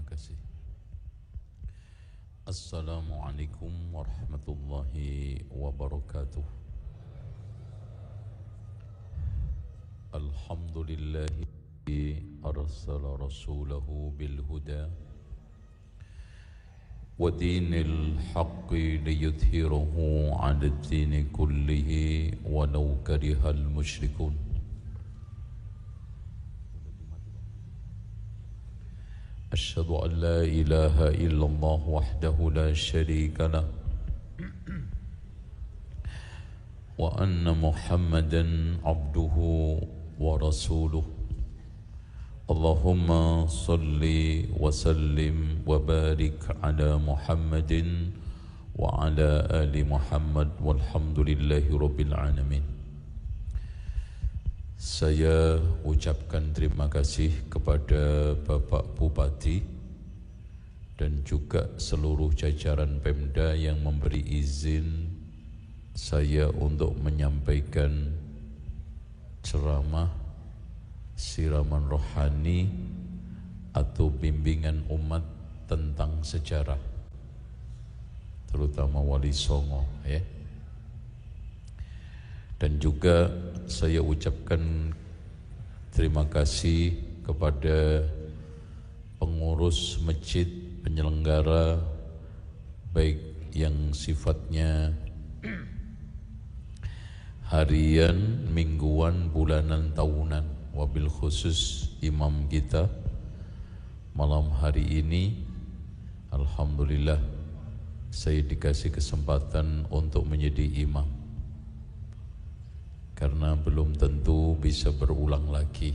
kasih. Assalamualaikum warahmatullahi wabarakatuh. Alhamdulillahi arsala rasulahu bil huda wa dinil haqqi liyudhhirahu 'ala ad-dini kullihi walau karihal musyrikun. Asyhadu an la ilaha illallah wahdahu la syarika lah wa anna Muhammadan abduhu wa rasuluh. Allahumma salli wa sallim wa barik ala Muhammadin wa ala ali Muhammad walhamdulillahi rabbil alamin. Saya ucapkan terima kasih kepada Bapak Bupati dan juga seluruh jajaran Pemda yang memberi izin saya untuk menyampaikan ceramah siraman rohani atau bimbingan umat tentang sejarah, terutama Wali Songo, ya. Dan juga saya ucapkan terima kasih kepada pengurus masjid, penyelenggara, baik yang sifatnya harian, mingguan, bulanan, tahunan, wabil khusus imam kita malam hari ini. Alhamdulillah saya dikasih kesempatan untuk menjadi imam, karena belum tentu bisa berulang lagi.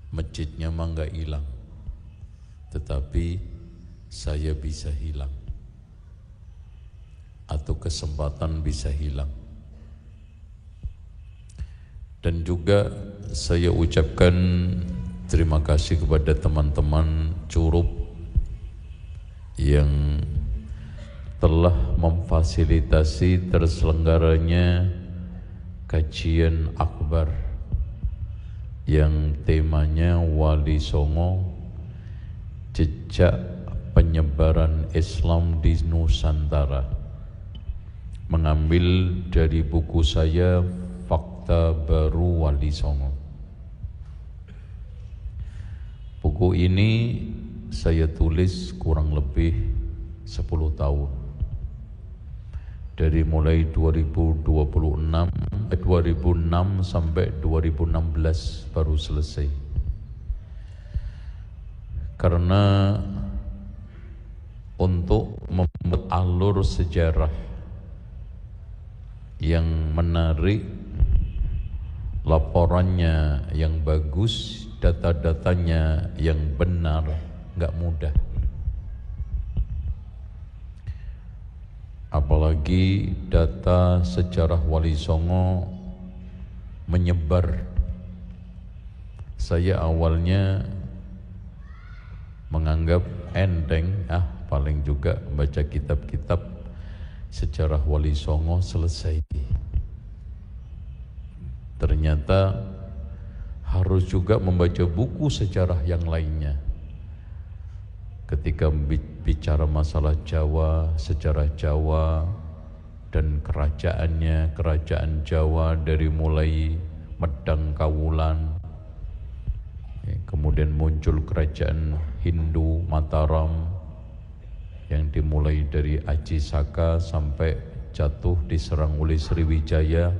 Masjidnya mah nggak hilang, tetapi saya bisa hilang atau kesempatan bisa hilang. Dan juga saya ucapkan terima kasih kepada teman-teman Curup yang telah memfasilitasi terselenggaranya kajian akbar yang temanya Wali Songo, jejak penyebaran Islam di Nusantara, mengambil dari buku saya Fakta Baru Wali Songo. Buku ini saya tulis kurang lebih 10 tahun, dari mulai 2006 sampai 2016 baru selesai. Karena untuk membuat alur sejarah yang menarik, laporannya yang bagus, data-datanya yang benar, nggak mudah. Apalagi data sejarah Wali Songo menyebar. Saya awalnya menganggap enteng, paling juga baca kitab-kitab sejarah Wali Songo selesai. Ternyata harus juga membaca buku sejarah yang lainnya. Ketika bicara masalah Jawa, sejarah Jawa dan kerajaannya, kerajaan Jawa dari mulai Medang Kawulan, kemudian muncul kerajaan Hindu Mataram yang dimulai dari Aji Saka sampai jatuh diserang oleh Sriwijaya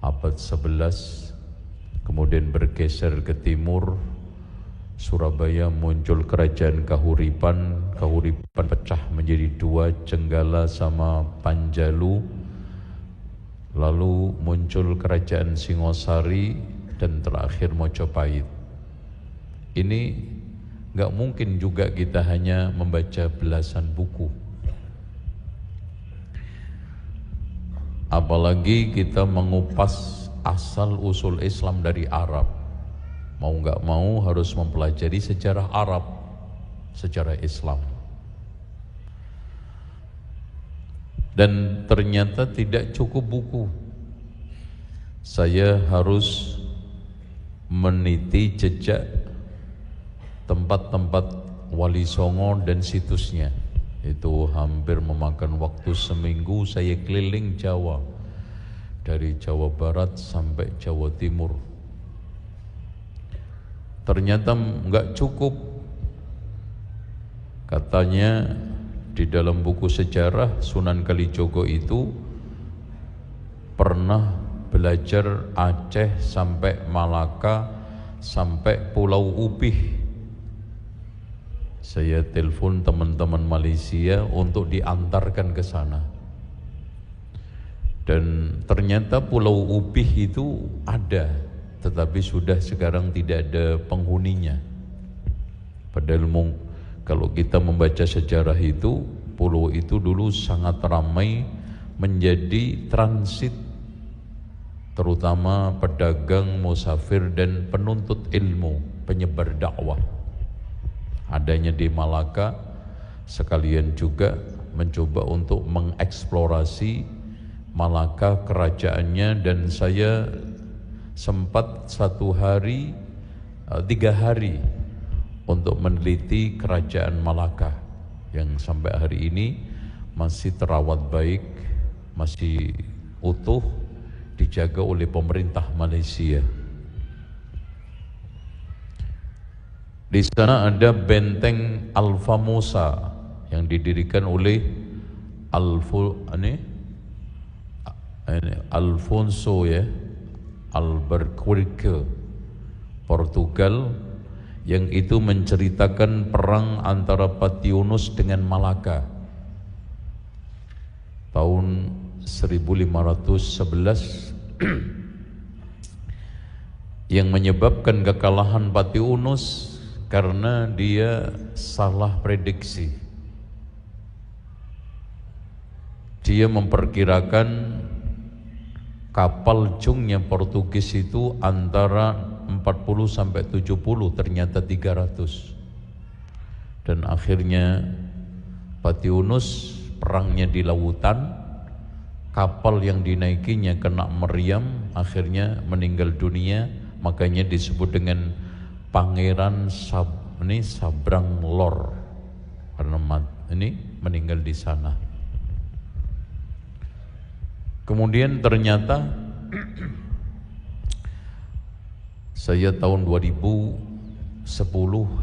abad 11, kemudian bergeser ke timur, Surabaya muncul kerajaan Kahuripan pecah menjadi dua, Jenggala sama Panjalu, lalu muncul kerajaan Singosari dan terakhir Mojopahit. Ini nggak mungkin juga kita hanya membaca belasan buku, apalagi kita mengupas asal usul Islam dari Arab. Mau nggak mau harus mempelajari sejarah Arab, sejarah Islam. Dan ternyata tidak cukup buku. Saya harus meniti jejak tempat-tempat Wali Songo dan situsnya. Itu hampir memakan waktu seminggu saya keliling Jawa, dari Jawa Barat sampai Jawa Timur. Ternyata nggak cukup. Katanya di dalam buku sejarah Sunan Kalijogo itu pernah belajar Aceh sampai Malaka sampai Pulau Ubih. Saya telepon teman-teman Malaysia untuk diantarkan ke sana. Dan ternyata Pulau Ubih itu ada, tetapi sudah sekarang tidak ada penghuninya. Padahal kalau kita membaca sejarah itu, pulau itu dulu sangat ramai, menjadi transit terutama pedagang, musafir dan penuntut ilmu, penyebar dakwah. Adanya di Malaka, sekalian juga mencoba untuk mengeksplorasi Malaka kerajaannya, dan saya sempat 3 hari untuk meneliti kerajaan Malaka yang sampai hari ini masih terawat baik, masih utuh, dijaga oleh pemerintah Malaysia. Di sana ada benteng Alfamosa yang didirikan oleh Alfonso Albuquerque, Portugal, yang itu menceritakan perang antara Pati-Yunus dengan Malaka tahun 1511 yang menyebabkan kekalahan Pati-Yunus karena dia salah prediksi. Dia memperkirakan kapal jungnya Portugis itu antara 40 sampai 70, ternyata 300. Dan akhirnya Pati-Yunus perangnya di lautan, kapal yang dinaikinya kena meriam, akhirnya meninggal dunia. Makanya disebut dengan Pangeran Sabrang Lor, karena meninggal di sana. Kemudian ternyata saya tahun 2010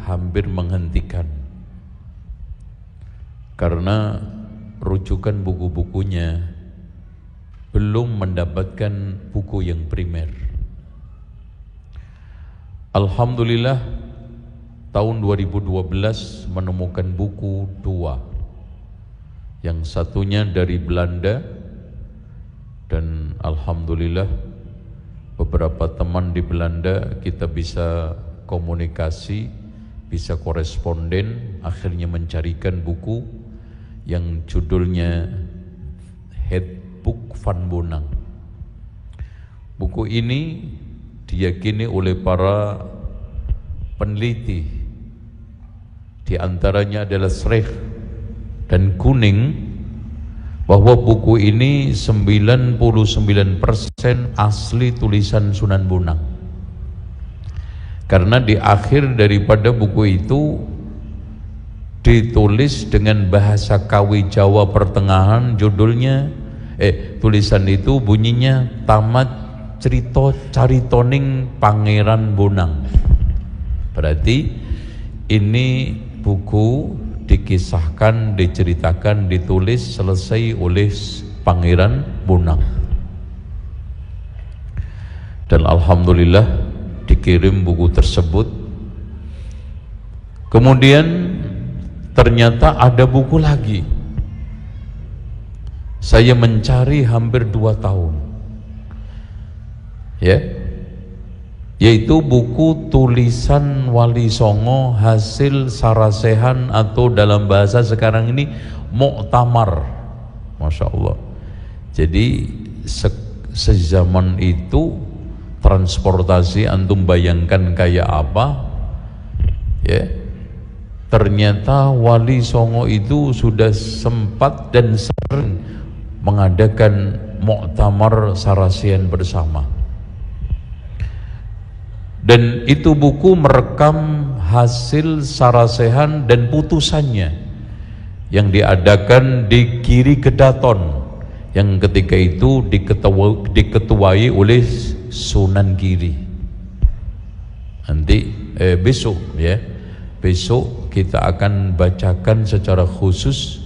hampir menghentikan karena rujukan buku-bukunya belum mendapatkan buku yang primer. Alhamdulillah tahun 2012 menemukan buku 2. Yang satunya dari Belanda, dan alhamdulillah beberapa teman di Belanda kita bisa komunikasi, bisa koresponden, akhirnya mencarikan buku yang judulnya Handboek van Bonang. Buku ini diyakini oleh para peneliti, di antaranya adalah Sreh dan Kuning, bahwa buku ini 99% asli tulisan Sunan Bonang. Karena di akhir daripada buku itu ditulis dengan bahasa Kawi Jawa pertengahan, judulnya tulisan itu bunyinya Tamat Cerita Caritoning Pangeran Bonang. Berarti ini buku dikisahkan, diceritakan, ditulis, selesai oleh Pangeran Bonang. Dan alhamdulillah dikirim buku tersebut. Kemudian ternyata ada buku lagi. Saya mencari hampir 2 tahun, yaitu buku tulisan Wali Songo hasil sarasehan, atau dalam bahasa sekarang ini muktamar. Masya Allah. Jadi sezaman itu transportasi antum bayangkan kayak apa, ternyata Wali Songo itu sudah sempat dan sering mengadakan muktamar sarasehan bersama. Dan itu buku merekam hasil sarasehan dan putusannya yang diadakan di Giri Kedaton, yang ketika itu diketuai oleh Sunan Giri. Nanti besok kita akan bacakan secara khusus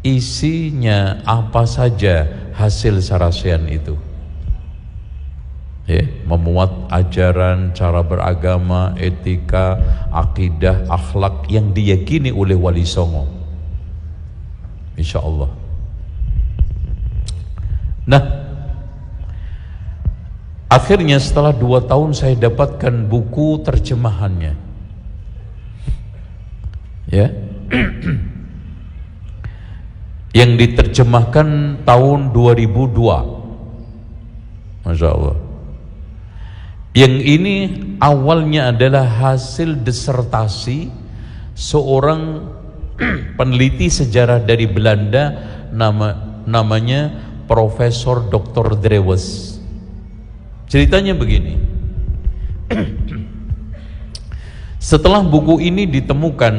isinya apa saja hasil sarasehan itu. Memuat ajaran, cara beragama, etika, akidah, akhlak yang diyakini oleh Wali Songo, insyaallah. Nah, akhirnya setelah 2 tahun saya dapatkan buku terjemahannya, yang diterjemahkan tahun 2002, Masya Allah. Yang ini awalnya adalah hasil disertasi seorang peneliti sejarah dari Belanda, namanya Profesor Dr. Drewes. Ceritanya begini. Setelah buku ini ditemukan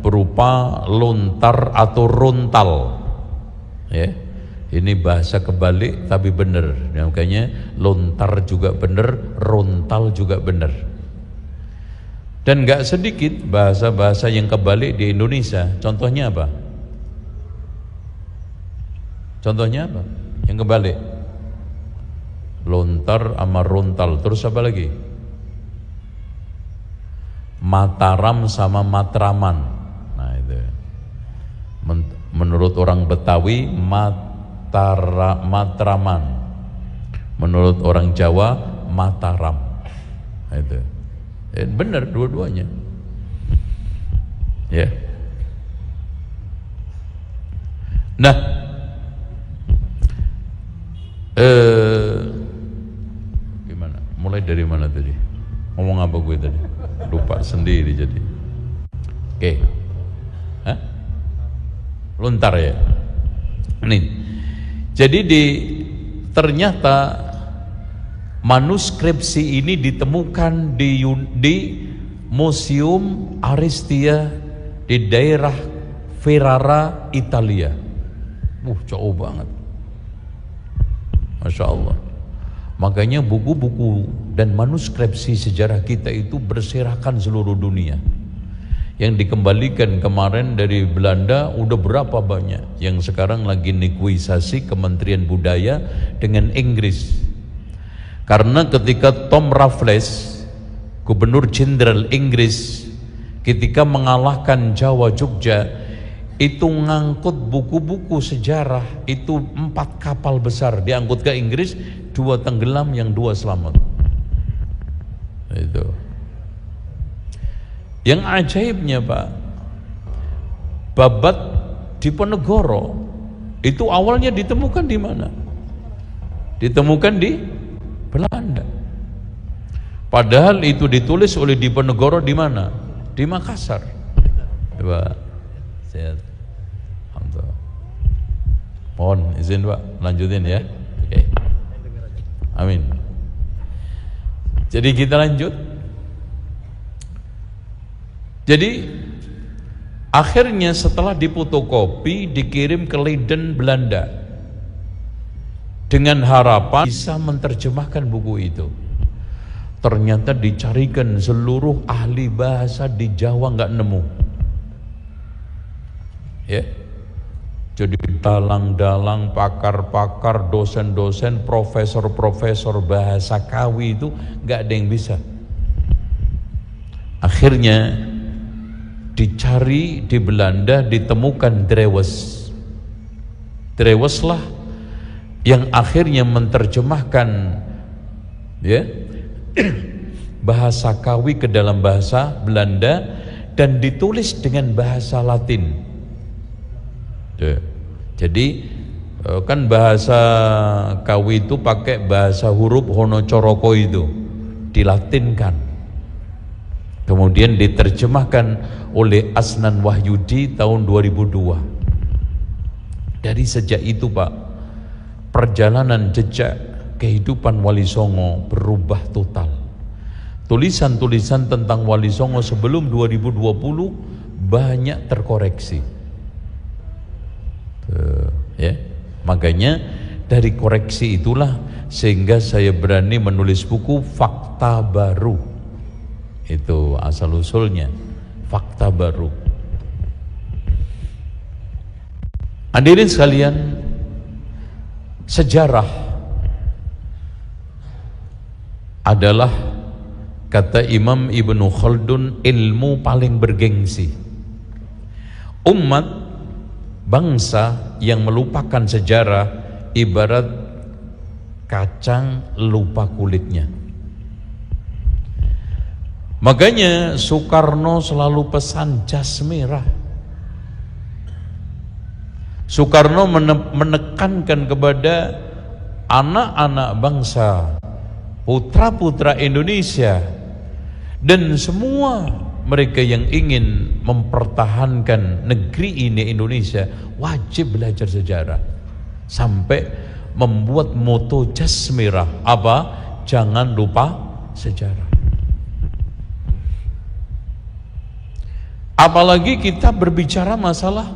berupa lontar atau rontal, ini bahasa kebalik tapi benar, makanya lontar juga benar, rontal juga benar. Dan gak sedikit bahasa-bahasa yang kebalik di Indonesia. Contohnya apa? Yang kebalik, lontar sama rontal. Terus apa lagi? Mataram sama Matraman. Nah itu, menurut orang Betawi Matraman, menurut orang Jawa Mataram. Nah, itu benar dua-duanya, Nah, gimana? Mulai dari mana tadi? Ngomong apa gue tadi? Lupa sendiri jadi. Oke. Lontar ya. Ini. Jadi ternyata manuskripsi ini ditemukan di Museum Aristia di daerah Ferrara, Italia. Jauh banget. Masya Allah. Makanya buku-buku dan manuskripsi sejarah kita itu berserakan seluruh dunia. Yang dikembalikan kemarin dari Belanda udah berapa banyak, yang sekarang lagi negosiasi Kementerian Budaya dengan Inggris. Karena ketika Tom Raffles, Gubernur Jenderal Inggris, ketika mengalahkan Jawa Jogja, itu ngangkut buku-buku sejarah itu 4 kapal besar diangkut ke Inggris, 2 tenggelam, yang 2 selamat. Itu. Yang ajaibnya Pak, Babat Diponegoro itu awalnya ditemukan di mana? Ditemukan di Belanda. Padahal itu ditulis oleh Diponegoro di mana? Di Makassar. Coba sehat. Alhamdulillah. Mohon izin Pak, lanjutin ya. Oke. Amin. Jadi kita lanjut. Jadi akhirnya setelah difotokopi dikirim ke Leiden, Belanda, dengan harapan bisa menerjemahkan buku itu. Ternyata dicarikan seluruh ahli bahasa di Jawa nggak nemu. Jadi dalang-dalang, pakar-pakar, dosen-dosen, profesor-profesor bahasa Kawi itu nggak ada yang bisa. Akhirnya dicari di Belanda, ditemukan Drewes. Dreweslah yang akhirnya menerjemahkan bahasa Kawi ke dalam bahasa Belanda dan ditulis dengan bahasa Latin. Jadi kan bahasa Kawi itu pakai bahasa huruf Honocoroko itu, dilatinkan. Kemudian diterjemahkan oleh Asnan Wahyudi tahun 2002. Dari sejak itu Pak, perjalanan jejak kehidupan Wali Songo berubah total. tulisan-tulisan tentang Wali Songo sebelum 2020 banyak terkoreksi. Ya, makanya dari koreksi itulah sehingga saya berani menulis buku Fakta Baru. Itu asal usulnya, Fakta Baru. Hadirin sekalian, sejarah adalah, kata Imam Ibnu Khaldun, ilmu paling bergengsi. Umat, bangsa yang melupakan sejarah ibarat kacang lupa kulitnya. Makanya Soekarno selalu pesan jas merah. Soekarno menekankan kepada anak-anak bangsa, putra-putra Indonesia, dan semua mereka yang ingin mempertahankan negeri ini Indonesia wajib belajar sejarah. Sampai membuat moto jas merah, apa? Jangan lupa sejarah. Apalagi kita berbicara masalah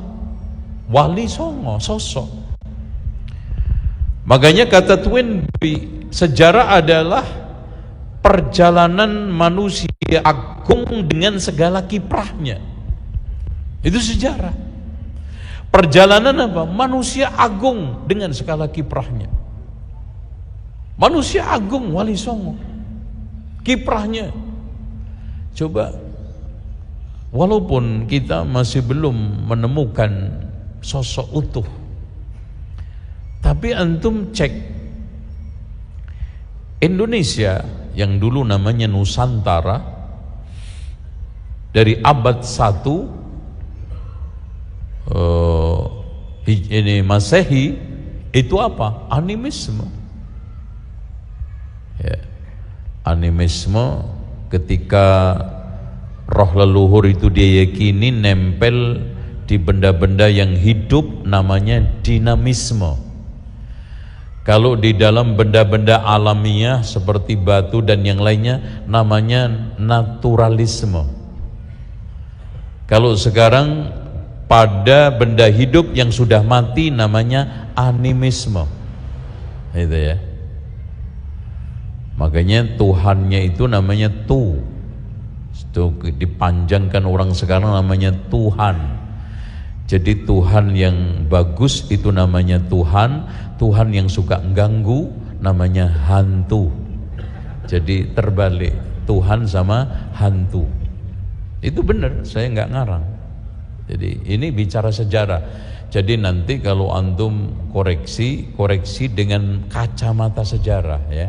Wali Songo, sosok. Makanya kata Toynbee, sejarah adalah perjalanan manusia agung dengan segala kiprahnya. Itu sejarah. Perjalanan apa? Manusia agung dengan segala kiprahnya. Manusia agung Wali Songo, kiprahnya. Coba, walaupun kita masih belum menemukan sosok utuh, tapi antum cek Indonesia yang dulu namanya Nusantara, dari abad 1 ini Masehi, itu apa? Animisme. Ya, animisme ketika roh leluhur itu dia yakini nempel di benda-benda yang hidup, namanya dinamisme. Kalau di dalam benda-benda alamiah seperti batu dan yang lainnya namanya naturalisme. Kalau sekarang pada benda hidup yang sudah mati namanya animisme. Itu ya. Makanya Tuhannya itu namanya Tu. Itu dipanjangkan orang sekarang namanya Tuhan. Jadi Tuhan yang bagus itu namanya Tuhan, Tuhan yang suka ganggu namanya hantu. Jadi terbalik, Tuhan sama hantu. Itu benar, saya nggak ngarang. Jadi ini bicara sejarah. Jadi nanti kalau antum koreksi dengan kacamata sejarah ya.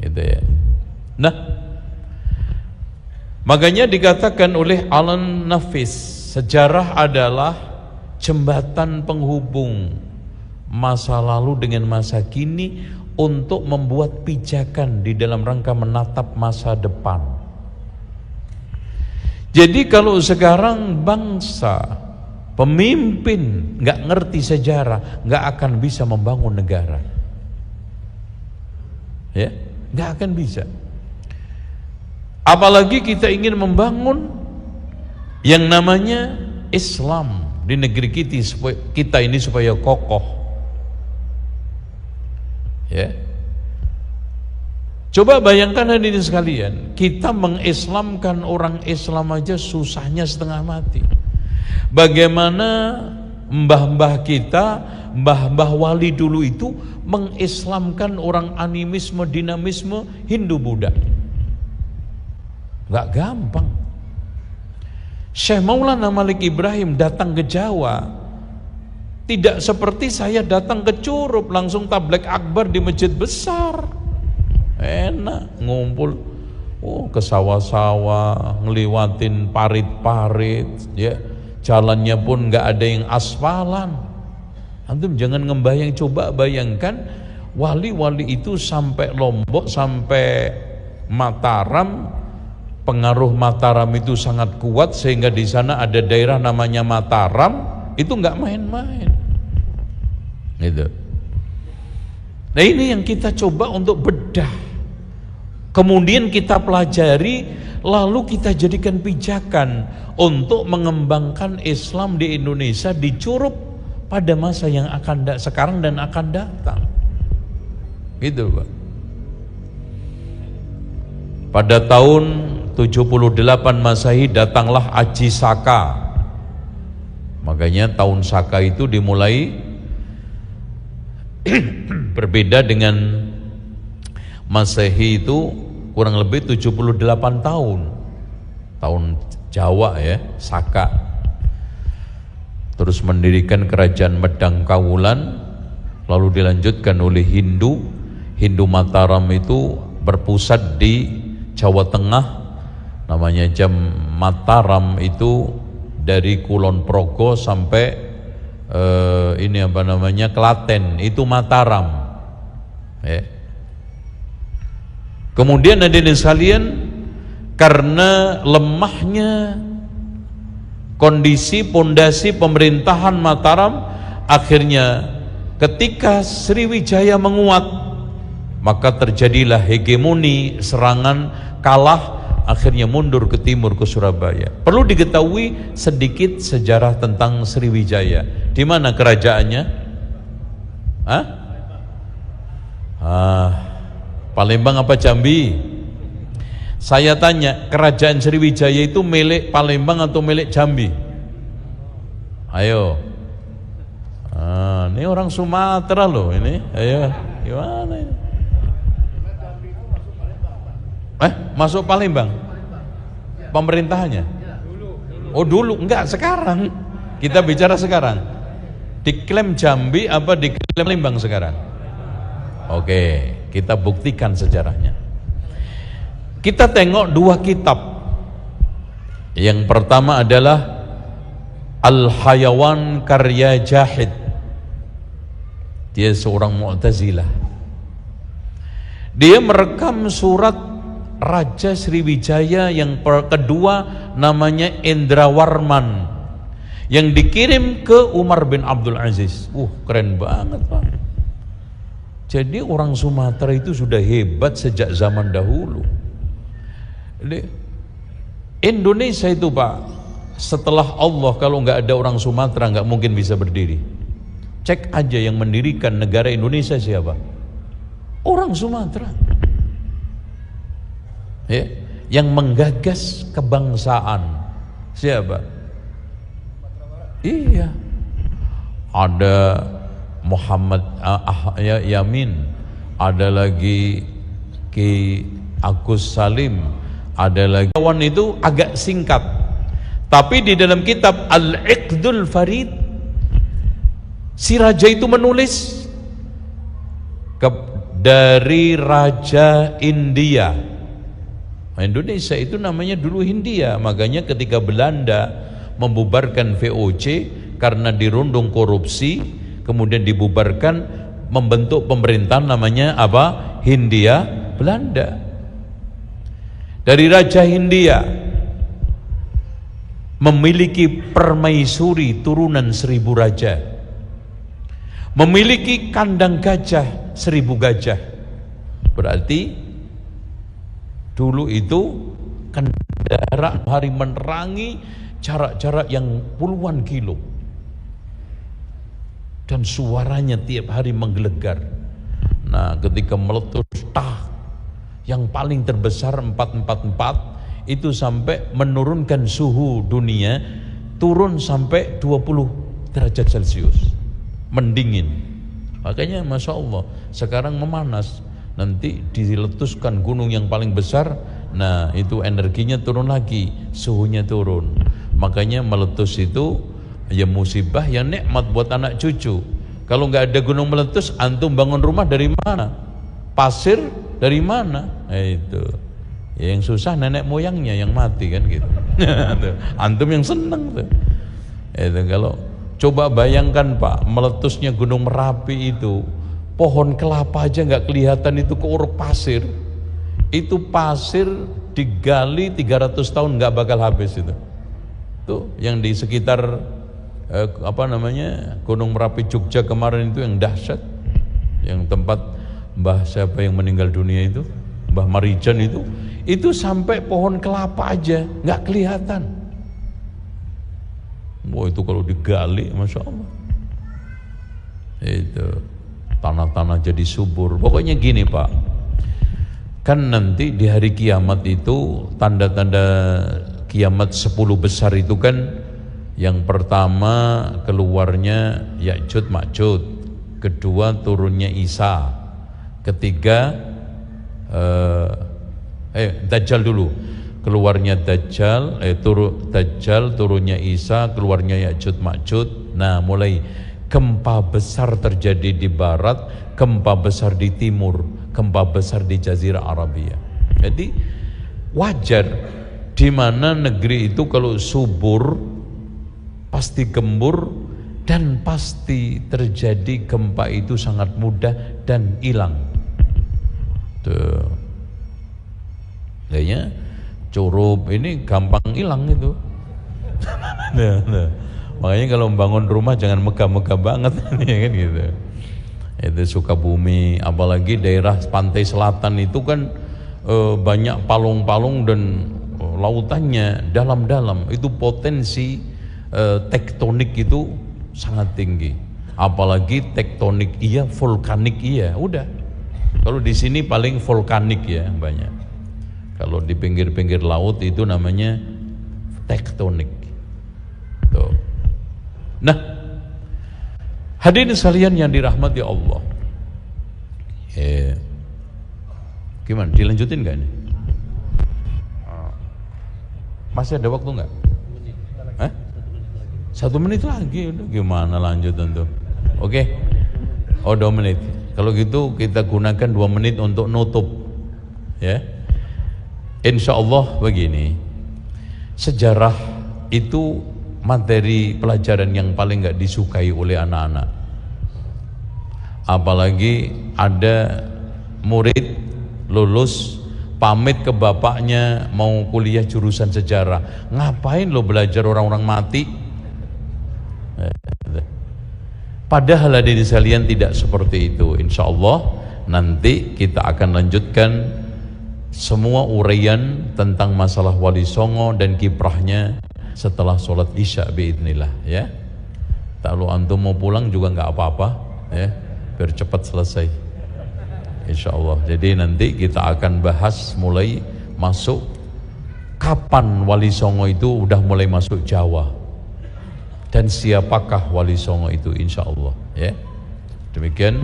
Gitu ya. Nah, makanya dikatakan oleh Alan Nafis, sejarah adalah jembatan penghubung masa lalu dengan masa kini untuk membuat pijakan di dalam rangka menatap masa depan. Jadi kalau sekarang bangsa, pemimpin nggak ngerti sejarah, nggak akan bisa membangun negara. Ya, nggak akan bisa. Apalagi kita ingin membangun yang namanya Islam di negeri kita ini supaya kokoh. Ya. Coba bayangkan hadirin sekalian, kita mengislamkan orang Islam aja susahnya setengah mati. Bagaimana mbah-mbah kita, mbah-mbah wali dulu itu mengislamkan orang animisme, dinamisme, Hindu-Buddha. Gak gampang. Syekh Maulana Malik Ibrahim datang ke Jawa tidak seperti saya datang ke Curup langsung tablek akbar di masjid besar. Enak ngumpul ke sawah-sawah, ngeliwatin parit-parit ya, jalannya pun nggak ada yang asfalan. Antum jangan ngembayang, coba bayangkan wali-wali itu sampai Lombok, sampai Mataram. Pengaruh Mataram itu sangat kuat sehingga di sana ada daerah namanya Mataram, itu nggak main-main. Gitu. Nah ini yang kita coba untuk bedah. kemudian kita pelajari, lalu kita jadikan pijakan untuk mengembangkan Islam di Indonesia di Curup pada masa yang akan sekarang dan akan datang. Gitu, Pak. Pada tahun 78 Masehi datanglah Aji Saka. Makanya tahun Saka itu dimulai berbeda dengan Masehi itu kurang lebih 78 tahun. Tahun Jawa ya, Saka. Terus mendirikan kerajaan Medang Kawulan, lalu dilanjutkan oleh Hindu. Hindu Mataram itu berpusat di Jawa Tengah, namanya Jam Mataram itu dari Kulon Progo sampai ini apa namanya Klaten, itu Mataram. Ya. Kemudian hadirin sekalian, karena lemahnya kondisi pondasi pemerintahan Mataram, akhirnya ketika Sriwijaya menguat, maka terjadilah hegemoni, serangan, kalah, akhirnya mundur ke timur ke Surabaya. Perlu diketahui sedikit sejarah tentang Sriwijaya. Di mana kerajaannya? Palembang apa Jambi? Saya tanya, kerajaan Sriwijaya itu milik Palembang atau milik Jambi? Ayo. Ini orang Sumatera loh ini. Ayo, gimana ini? Masuk Palembang? Pemerintahannya? Oh dulu, enggak sekarang. Kita bicara sekarang. Diklaim Jambi apa diklaim Palembang sekarang? Oke, kita buktikan sejarahnya. Kita tengok dua kitab. Yang pertama adalah Al-Hayawan karya Jahid. Dia seorang Mu'tazilah. Dia merekam surat Raja Sriwijaya yang kedua namanya Indrawarman, yang dikirim ke Umar bin Abdul Aziz. Keren banget, Pak. Jadi orang Sumatera itu sudah hebat sejak zaman dahulu. Indonesia itu, Pak, setelah Allah, kalau nggak ada orang Sumatera nggak mungkin bisa berdiri. Cek aja yang mendirikan negara Indonesia siapa? Orang Sumatera. Ya, yang menggagas kebangsaan siapa? Iya, ada Muhammad Yamin, ada lagi Ki Agus Salim, ada lagi. Kawan itu agak singkat, tapi di dalam kitab Al-Iqdul Farid, si raja itu menulis dari Raja India. Indonesia itu namanya dulu Hindia, makanya ketika Belanda membubarkan VOC karena dirundung korupsi, kemudian dibubarkan, membentuk pemerintahan namanya apa? Hindia Belanda. Dari Raja Hindia memiliki permaisuri turunan 1000 raja, memiliki kandang gajah 1000 gajah. Berarti dulu itu kendaraan hari menerangi jarak-jarak yang puluhan kilo, dan suaranya tiap hari menggelegar. Nah, ketika meletus yang paling terbesar 444 itu sampai menurunkan suhu dunia turun sampai 20 derajat Celcius, mendingin. Makanya Masya Allah sekarang memanas. Nanti diletuskan gunung yang paling besar, nah itu energinya turun lagi, suhunya turun. Makanya meletus itu ya musibah, yang nikmat buat anak cucu. Kalau nggak ada gunung meletus, antum bangun rumah dari mana? Pasir dari mana? Itu ya, yang susah nenek moyangnya yang mati kan gitu. Antum yang seneng tuh. Itu kalau coba bayangkan Pak, meletusnya gunung Merapi itu, pohon kelapa aja nggak kelihatan, itu keuruk pasir. Itu pasir digali 300 tahun nggak bakal habis itu. Tuh yang di sekitar Gunung Merapi Jogja kemarin itu yang dahsyat, yang tempat Mbah siapa yang meninggal dunia itu, Mbah Marijan itu sampai pohon kelapa aja nggak kelihatan. Wah, itu kalau digali, masya Allah, itu tanah-tanah jadi subur. Pokoknya gini Pak, kan nanti di hari kiamat itu tanda-tanda kiamat 10 besar itu kan, yang pertama keluarnya Ya'juj Ma'juj, kedua turunnya Isa, ketiga Dajjal dulu, keluarnya Dajjal, Dajjal, turunnya Isa, keluarnya Ya'juj Ma'juj. Nah, mulai gempa besar terjadi di barat, gempa besar di timur, gempa besar di Jazirah Arabia. Jadi wajar di mana negeri itu kalau subur pasti gembur dan pasti terjadi gempa itu sangat mudah dan hilang. Tuh. Kayaknya Curup ini gampang hilang itu. Nah. Makanya kalau membangun rumah jangan megah-megah banget ya kan gitu. Itu Sukabumi, apalagi daerah pantai selatan itu kan banyak palung-palung dan lautannya dalam-dalam. Itu potensi tektonik itu sangat tinggi. Apalagi tektonik iya, vulkanik iya, udah. Kalau di sini paling vulkanik ya banyak. Kalau di pinggir-pinggir laut itu namanya tektonik. Tuh. Nah, hadirin sekalian yang dirahmati Allah. Gimana? Dilanjutin nggak ini? Masih ada waktu nggak? 1 menit lagi, udah gimana lanjut tentu. Oke. Oh, 2 menit. Kalau gitu kita gunakan 2 menit untuk nutup. Ya. Insya Allah begini. Sejarah itu materi pelajaran yang paling gak disukai oleh anak-anak. Apalagi ada murid lulus pamit ke bapaknya mau kuliah jurusan sejarah. Ngapain lo belajar orang-orang mati? Padahal hadirin sekalian tidak seperti itu. Insya Allah nanti kita akan lanjutkan semua uraian tentang masalah Wali Songo dan kiprahnya setelah sholat isya biidznillah ya. Kalau antum mau pulang juga nggak apa-apa ya, biar cepat selesai Insya Allah. Jadi nanti kita akan bahas mulai masuk kapan Wali Songo itu udah mulai masuk Jawa dan siapakah Wali Songo itu insya Allah ya. Demikian,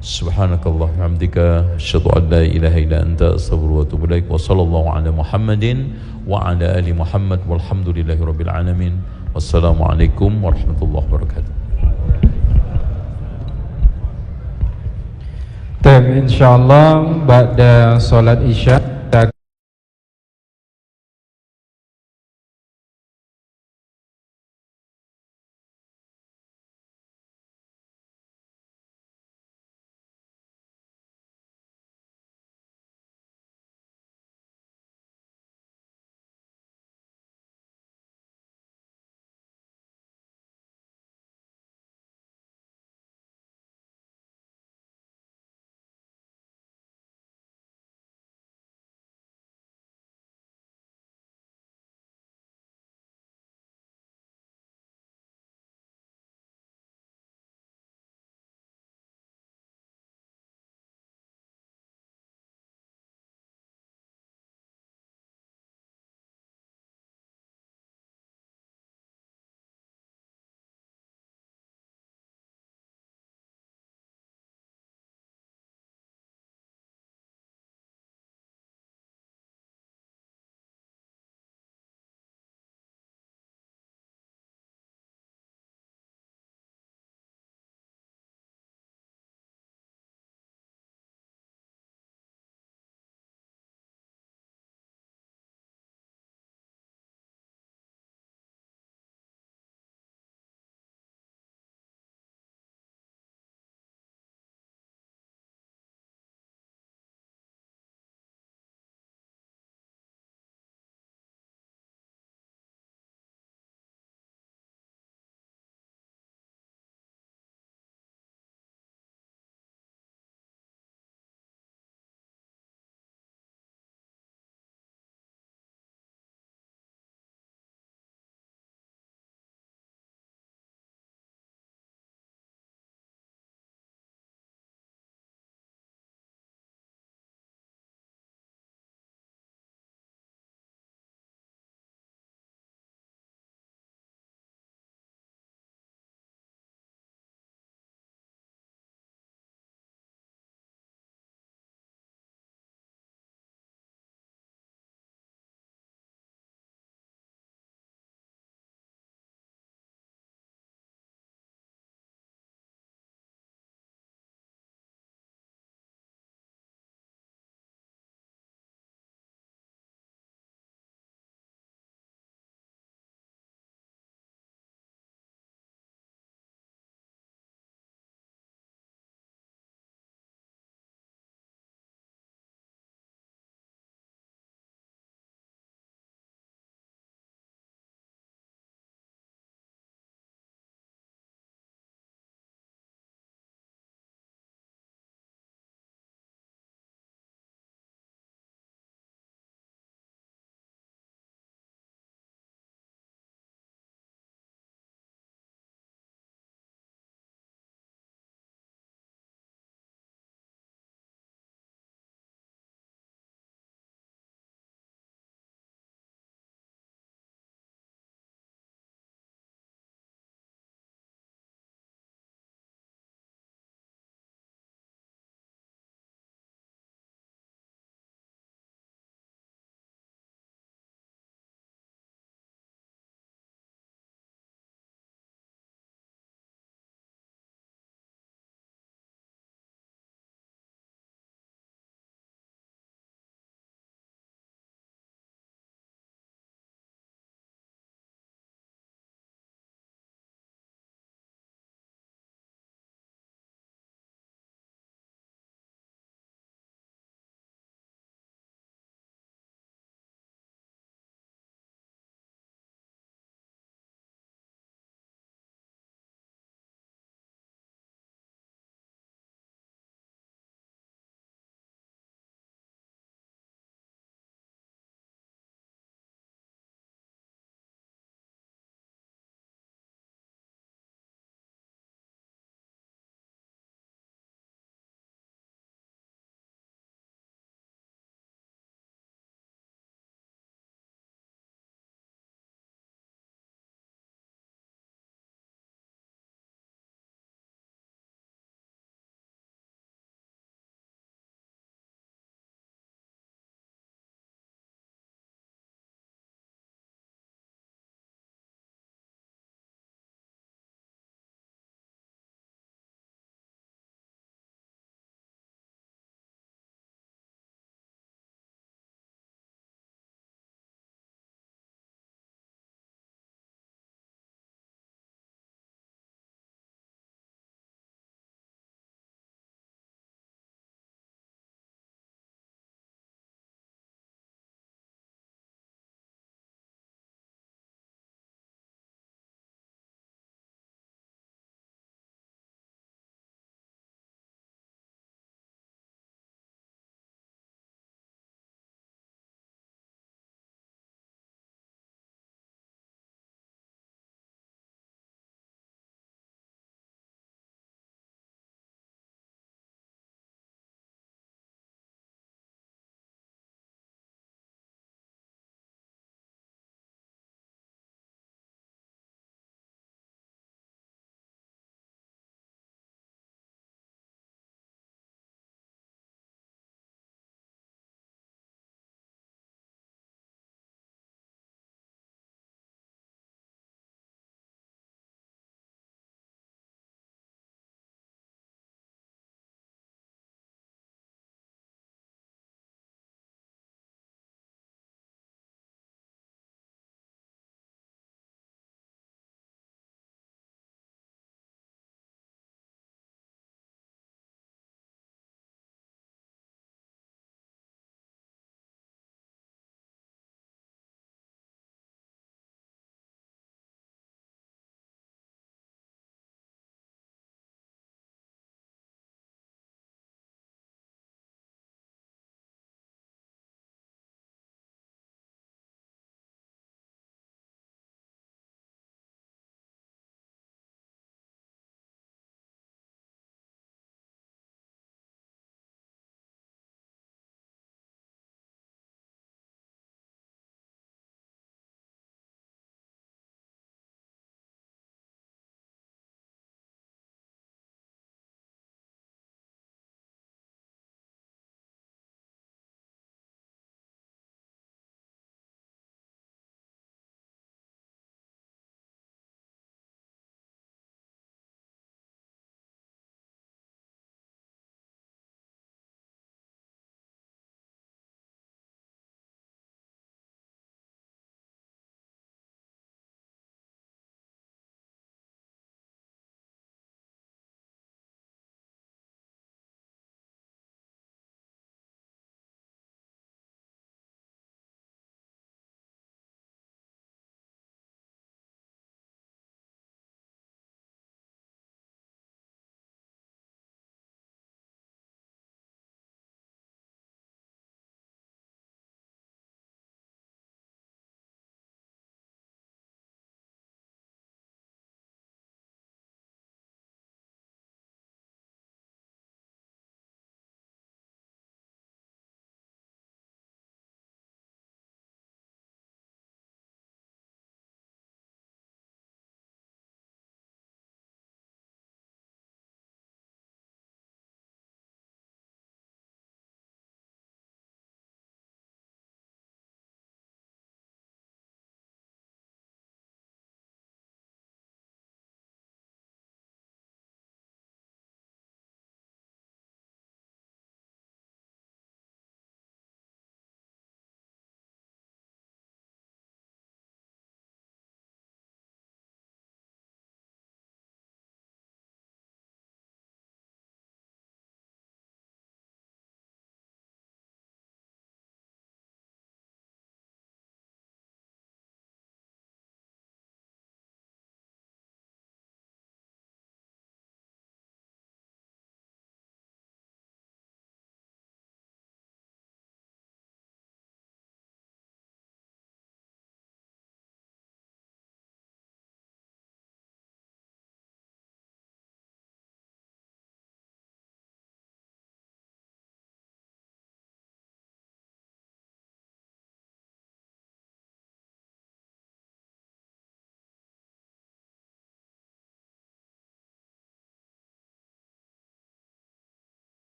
subhanakallah hamdika asyhadu an la ilaha illa anta astaghfiruka wa atubu ilaik wa sallallahu ala Muhammadin wa ala ali Muhammad walhamdulillahi rabbil alamin. Wassalamualaikum warahmatullahi wabarakatuh. Insyaallah ba'da salat isya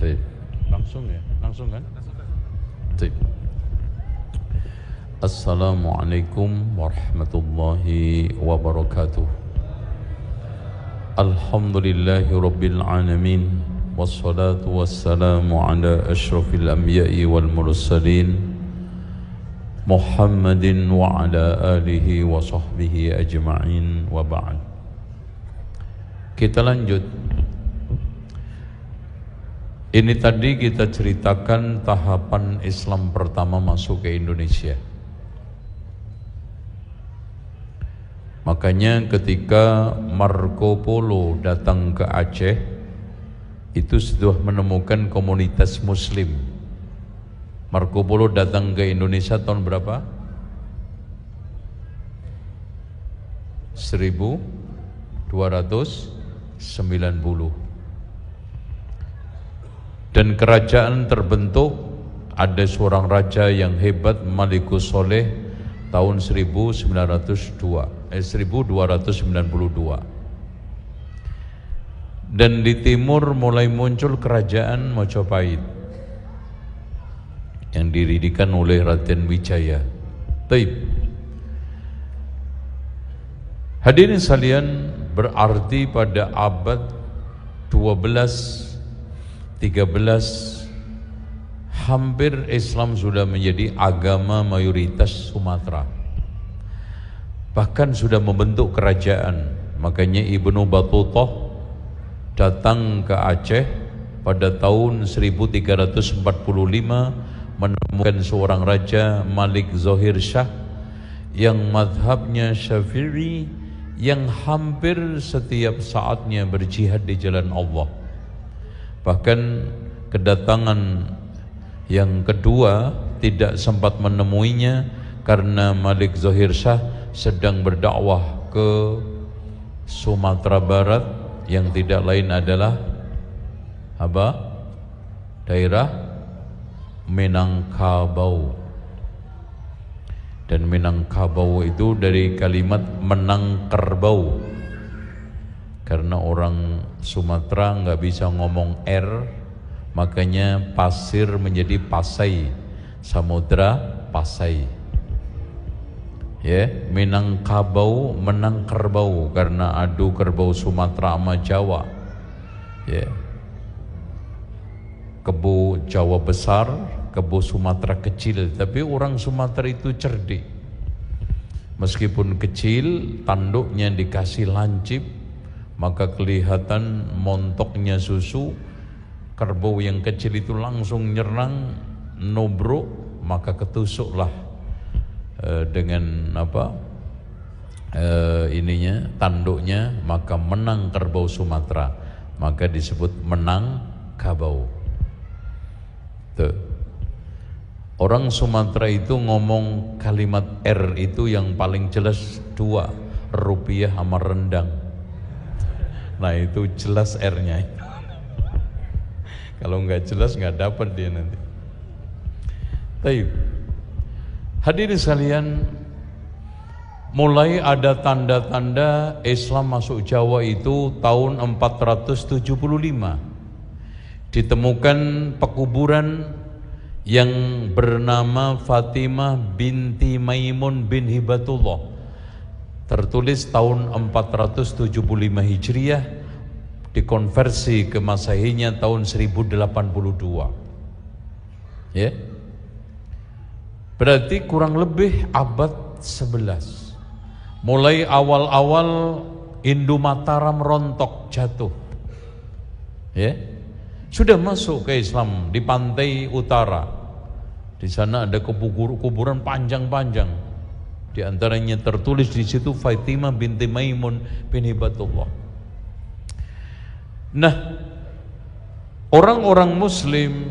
Baik. Langsung ya? Langsung kan? Baik. Assalamualaikum warahmatullahi wabarakatuh. Alhamdulillahi rabbil alamin, wassalatu wassalamu ala ashrafil anbiya'i wal mursalin, Muhammadin wa ala alihi wa sahbihi ajma'in, wa ba'd. Kita lanjut. Ini tadi kita ceritakan tahapan Islam pertama masuk ke Indonesia. Makanya ketika Marco Polo datang ke Aceh, itu sudah menemukan komunitas Muslim. Marco Polo datang ke Indonesia tahun berapa? 1290. Dan kerajaan terbentuk, ada seorang raja yang hebat, Malikus Soleh, tahun 1292. Dan di timur mulai muncul kerajaan Majapahit yang didirikan oleh Raden Wijaya. Taib. Hadirin sekalian, berarti pada abad 12, 13 hampir Islam sudah menjadi agama mayoritas Sumatera, bahkan sudah membentuk kerajaan. Makanya Ibnu Battuta datang ke Aceh pada tahun 1345, menemukan seorang raja, Malik Zohir Shah, yang madhabnya Syafi'i, yang hampir setiap saatnya berjihad di jalan Allah. Bahkan kedatangan yang kedua tidak sempat menemuinya karena Malik Zohir Shah sedang berdakwah ke Sumatera Barat, yang tidak lain adalah apa? Daerah Minangkabau. Dan Minangkabau itu dari kalimat menang kerbau, karena orang Sumatera nggak bisa ngomong R, makanya pasir menjadi pasai, samudra pasai. Ya, Minangkabau, menang kerbau, karena adu kerbau Sumatera sama Jawa. Ya, kebo Jawa besar, kebo Sumatera kecil, tapi orang Sumatera itu cerdik. Meskipun kecil, tanduknya dikasih lancip, maka kelihatan montoknya susu. Kerbau yang kecil itu langsung nyerang, nobrok, maka ketusuklah dengan tanduknya, maka menang kerbau Sumatera, maka disebut menang kabau. Tuh. Orang Sumatera itu ngomong kalimat R itu yang paling jelas dua, rupiah sama rendang. Nah itu jelas R-nya. Kalau nggak jelas nggak dapat dia nanti. Taib. Hadirin sekalian, mulai ada tanda-tanda Islam masuk Jawa itu tahun 475. Ditemukan pekuburan yang bernama Fatimah binti Maimun bin Hibatullah. Tertulis tahun 475 Hijriah, dikonversi ke Masehinya tahun 1082. Ya. Berarti kurang lebih abad 11. Mulai awal-awal Indo Mataram rontok, jatuh. Ya. Sudah masuk ke Islam di pantai utara. Di sana ada kuburan panjang-panjang. Di antaranya tertulis di situ Fatimah binti Maimun bin Hibatullah. Nah, orang-orang Muslim,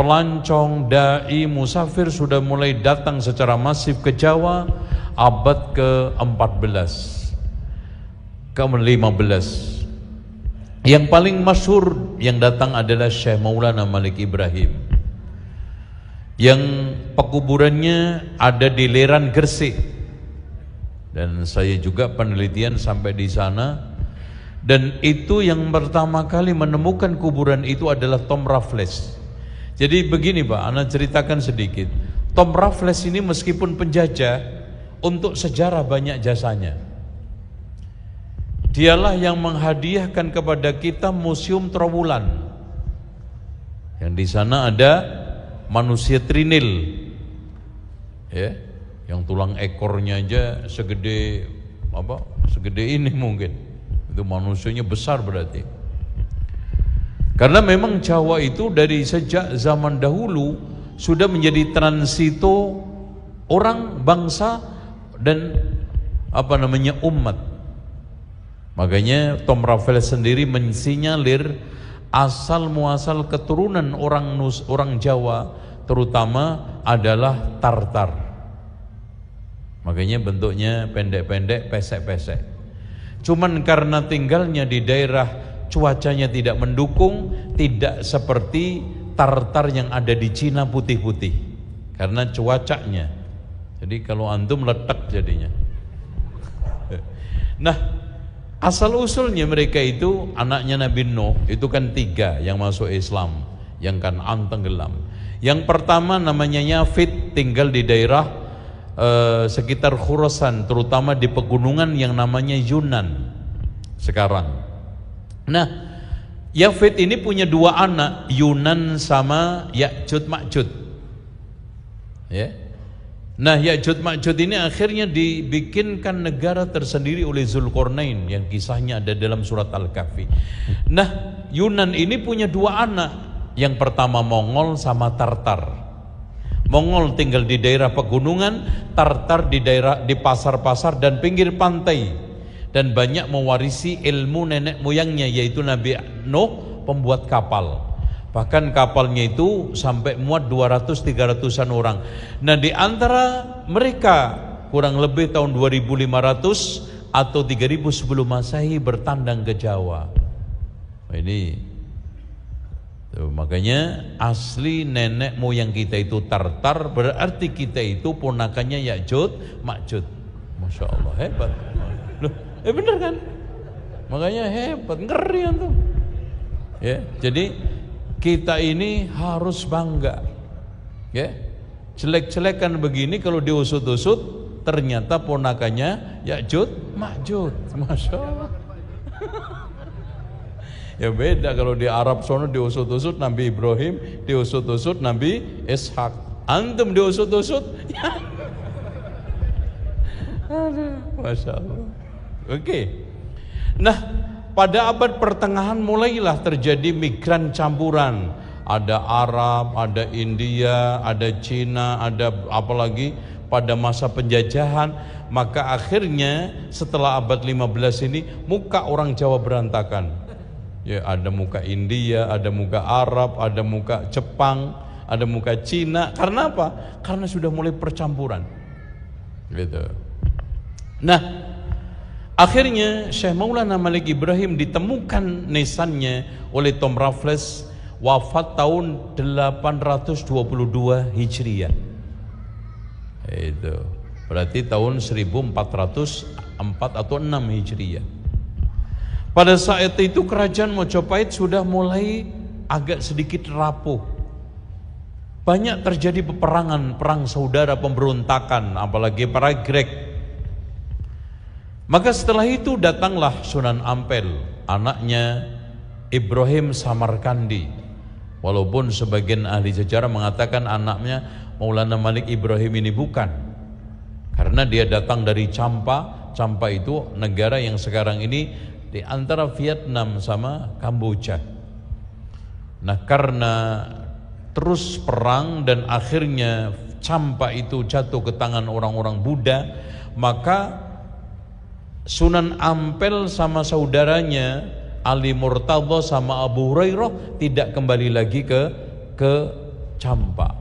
pelancong, dai, musafir sudah mulai datang secara masif ke Jawa abad ke-14, ke-15. Yang paling masyhur yang datang adalah Syekh Maulana Malik Ibrahim, yang pekuburannya ada di Leran Gresik. Dan saya juga penelitian sampai di sana, Dan itu yang pertama kali menemukan kuburan itu adalah Tom Raffles. Jadi begini Pak, Anda ceritakan sedikit. Tom Raffles ini meskipun penjajah, untuk sejarah banyak jasanya. Dialah yang menghadiahkan kepada kita Museum Trowulan. Yang di sana ada manusia trinil. Ya, yang tulang ekornya aja segede apa? Segede ini mungkin. Itu manusianya besar berarti. Karena memang Jawa itu dari sejak zaman dahulu sudah menjadi transito orang, bangsa dan umat. Makanya Tom Raffles sendiri mensinyalir asal muasal keturunan orang Jawa terutama adalah Tartar. Makanya bentuknya pendek-pendek, pesek-pesek. Cuman karena tinggalnya di daerah cuacanya tidak mendukung, tidak seperti Tartar yang ada di Cina putih-putih karena cuacanya. Jadi kalau antum letak jadinya. Nah, asal usulnya mereka itu anaknya Nabi Nuh itu kan 3 yang masuk Islam, yang Kan'an tenggelam. Yang pertama namanya Yafid, tinggal di daerah sekitar Khurasan, terutama di pegunungan yang namanya Yunan sekarang. Nah, Yafid ini punya 2 anak, Yunan sama Ya'jud Ma'jud. Ya. Nah, Ya'jud Ma'jud ini akhirnya dibikinkan negara tersendiri oleh Zulkarnain yang kisahnya ada dalam surat Al-Kahfi. Nah, Yunan ini punya 2 anak. Yang pertama Mongol sama Tartar. Mongol tinggal di daerah pegunungan, Tartar di pasar-pasar dan pinggir pantai, dan banyak mewarisi ilmu nenek moyangnya yaitu Nabi Nuh, pembuat kapal. Bahkan kapalnya itu sampai muat 200-300an orang. Nah, di antara mereka kurang lebih tahun 2500 atau 3000 sebelum Masehi bertandang ke Jawa. Ini makanya asli nenek moyang kita itu Tartar, berarti kita itu ponakannya Ya'jud Ma'jud. Masya Allah, hebat. Loh, bener kan? Makanya hebat, ngeri antum. Ya, jadi kita ini harus bangga. Ya, jelek-jelekan begini kalau diusut-usut ternyata ponakannya Ya'jud Ma'jud. Masya Allah. Ya beda kalau di Arab sono diusut-usut Nabi Ibrahim, diusut-usut Nabi Ishak. Antum diusut-usut ya. Masya Allah. Oke. Nah, pada abad pertengahan mulailah terjadi migran campuran. Ada Arab, ada India, ada Cina, ada apalagi pada masa penjajahan. Maka akhirnya setelah abad 15 ini muka orang Jawa berantakan. Ya, ada muka India, ada muka Arab, ada muka Jepang, ada muka Cina. Karena apa? Karena sudah mulai percampuran. Gitu. Nah, akhirnya Syekh Maulana Malik Ibrahim ditemukan nisannya oleh Tom Raffles, wafat tahun 822 Hijriah. Itu berarti tahun 1404 atau 6 Hijriah. Pada saat itu kerajaan Mojopahit sudah mulai agak sedikit rapuh. Banyak terjadi peperangan, perang saudara, pemberontakan, apalagi para Grek. Maka setelah itu datanglah Sunan Ampel, anaknya Ibrahim Samarkandi. Walaupun sebagian ahli sejarah mengatakan anaknya Maulana Malik Ibrahim ini bukan. Karena dia datang dari Champa. Champa itu negara yang sekarang ini di antara Vietnam sama Kamboja. Nah, karena terus perang dan akhirnya Champa itu jatuh ke tangan orang-orang Buddha, maka Sunan Ampel sama saudaranya Ali Murtadha sama Abu Hurairah tidak kembali lagi ke Champa.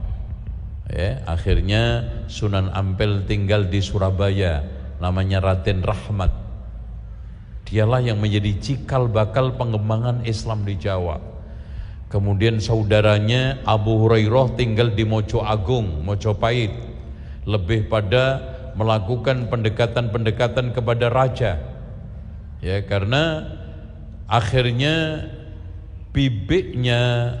Ya, akhirnya Sunan Ampel tinggal di Surabaya, namanya Raden Rahmat. Dialah yang menjadi cikal bakal pengembangan Islam di Jawa. Kemudian saudaranya Abu Hurairah tinggal di Mojo Agung, Mojopahit, lebih pada melakukan pendekatan-pendekatan kepada raja. Ya, karena Akhirnya bibiknya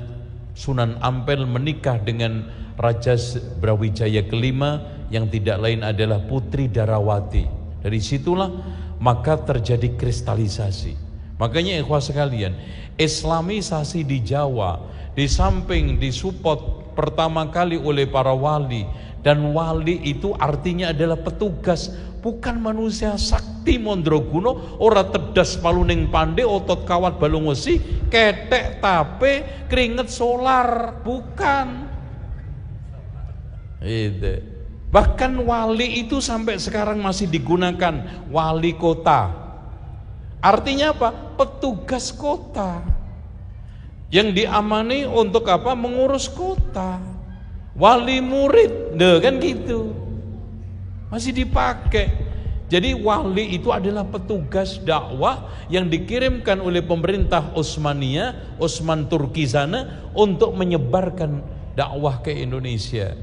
Sunan Ampel menikah dengan Raja Brawijaya kelima yang tidak lain adalah Putri Darawati. Dari situlah maka terjadi kristalisasi. Makanya ikhwah sekalian, Islamisasi di Jawa di samping disupport pertama kali oleh para wali, dan wali itu artinya adalah petugas, bukan manusia sakti mondroguno, ora tedas paluning pande, otot kawat balung wesi, ketek tape, keringet solar, bukan. Itu. Bahkan wali itu sampai sekarang masih digunakan, wali kota. Artinya apa? Petugas kota yang diamani untuk apa? Mengurus kota. Wali murid, deh kan gitu. Masih dipakai. Jadi wali itu adalah petugas dakwah yang dikirimkan oleh pemerintah Utsmaniyah, Utsman Turki sana, untuk menyebarkan dakwah ke Indonesia.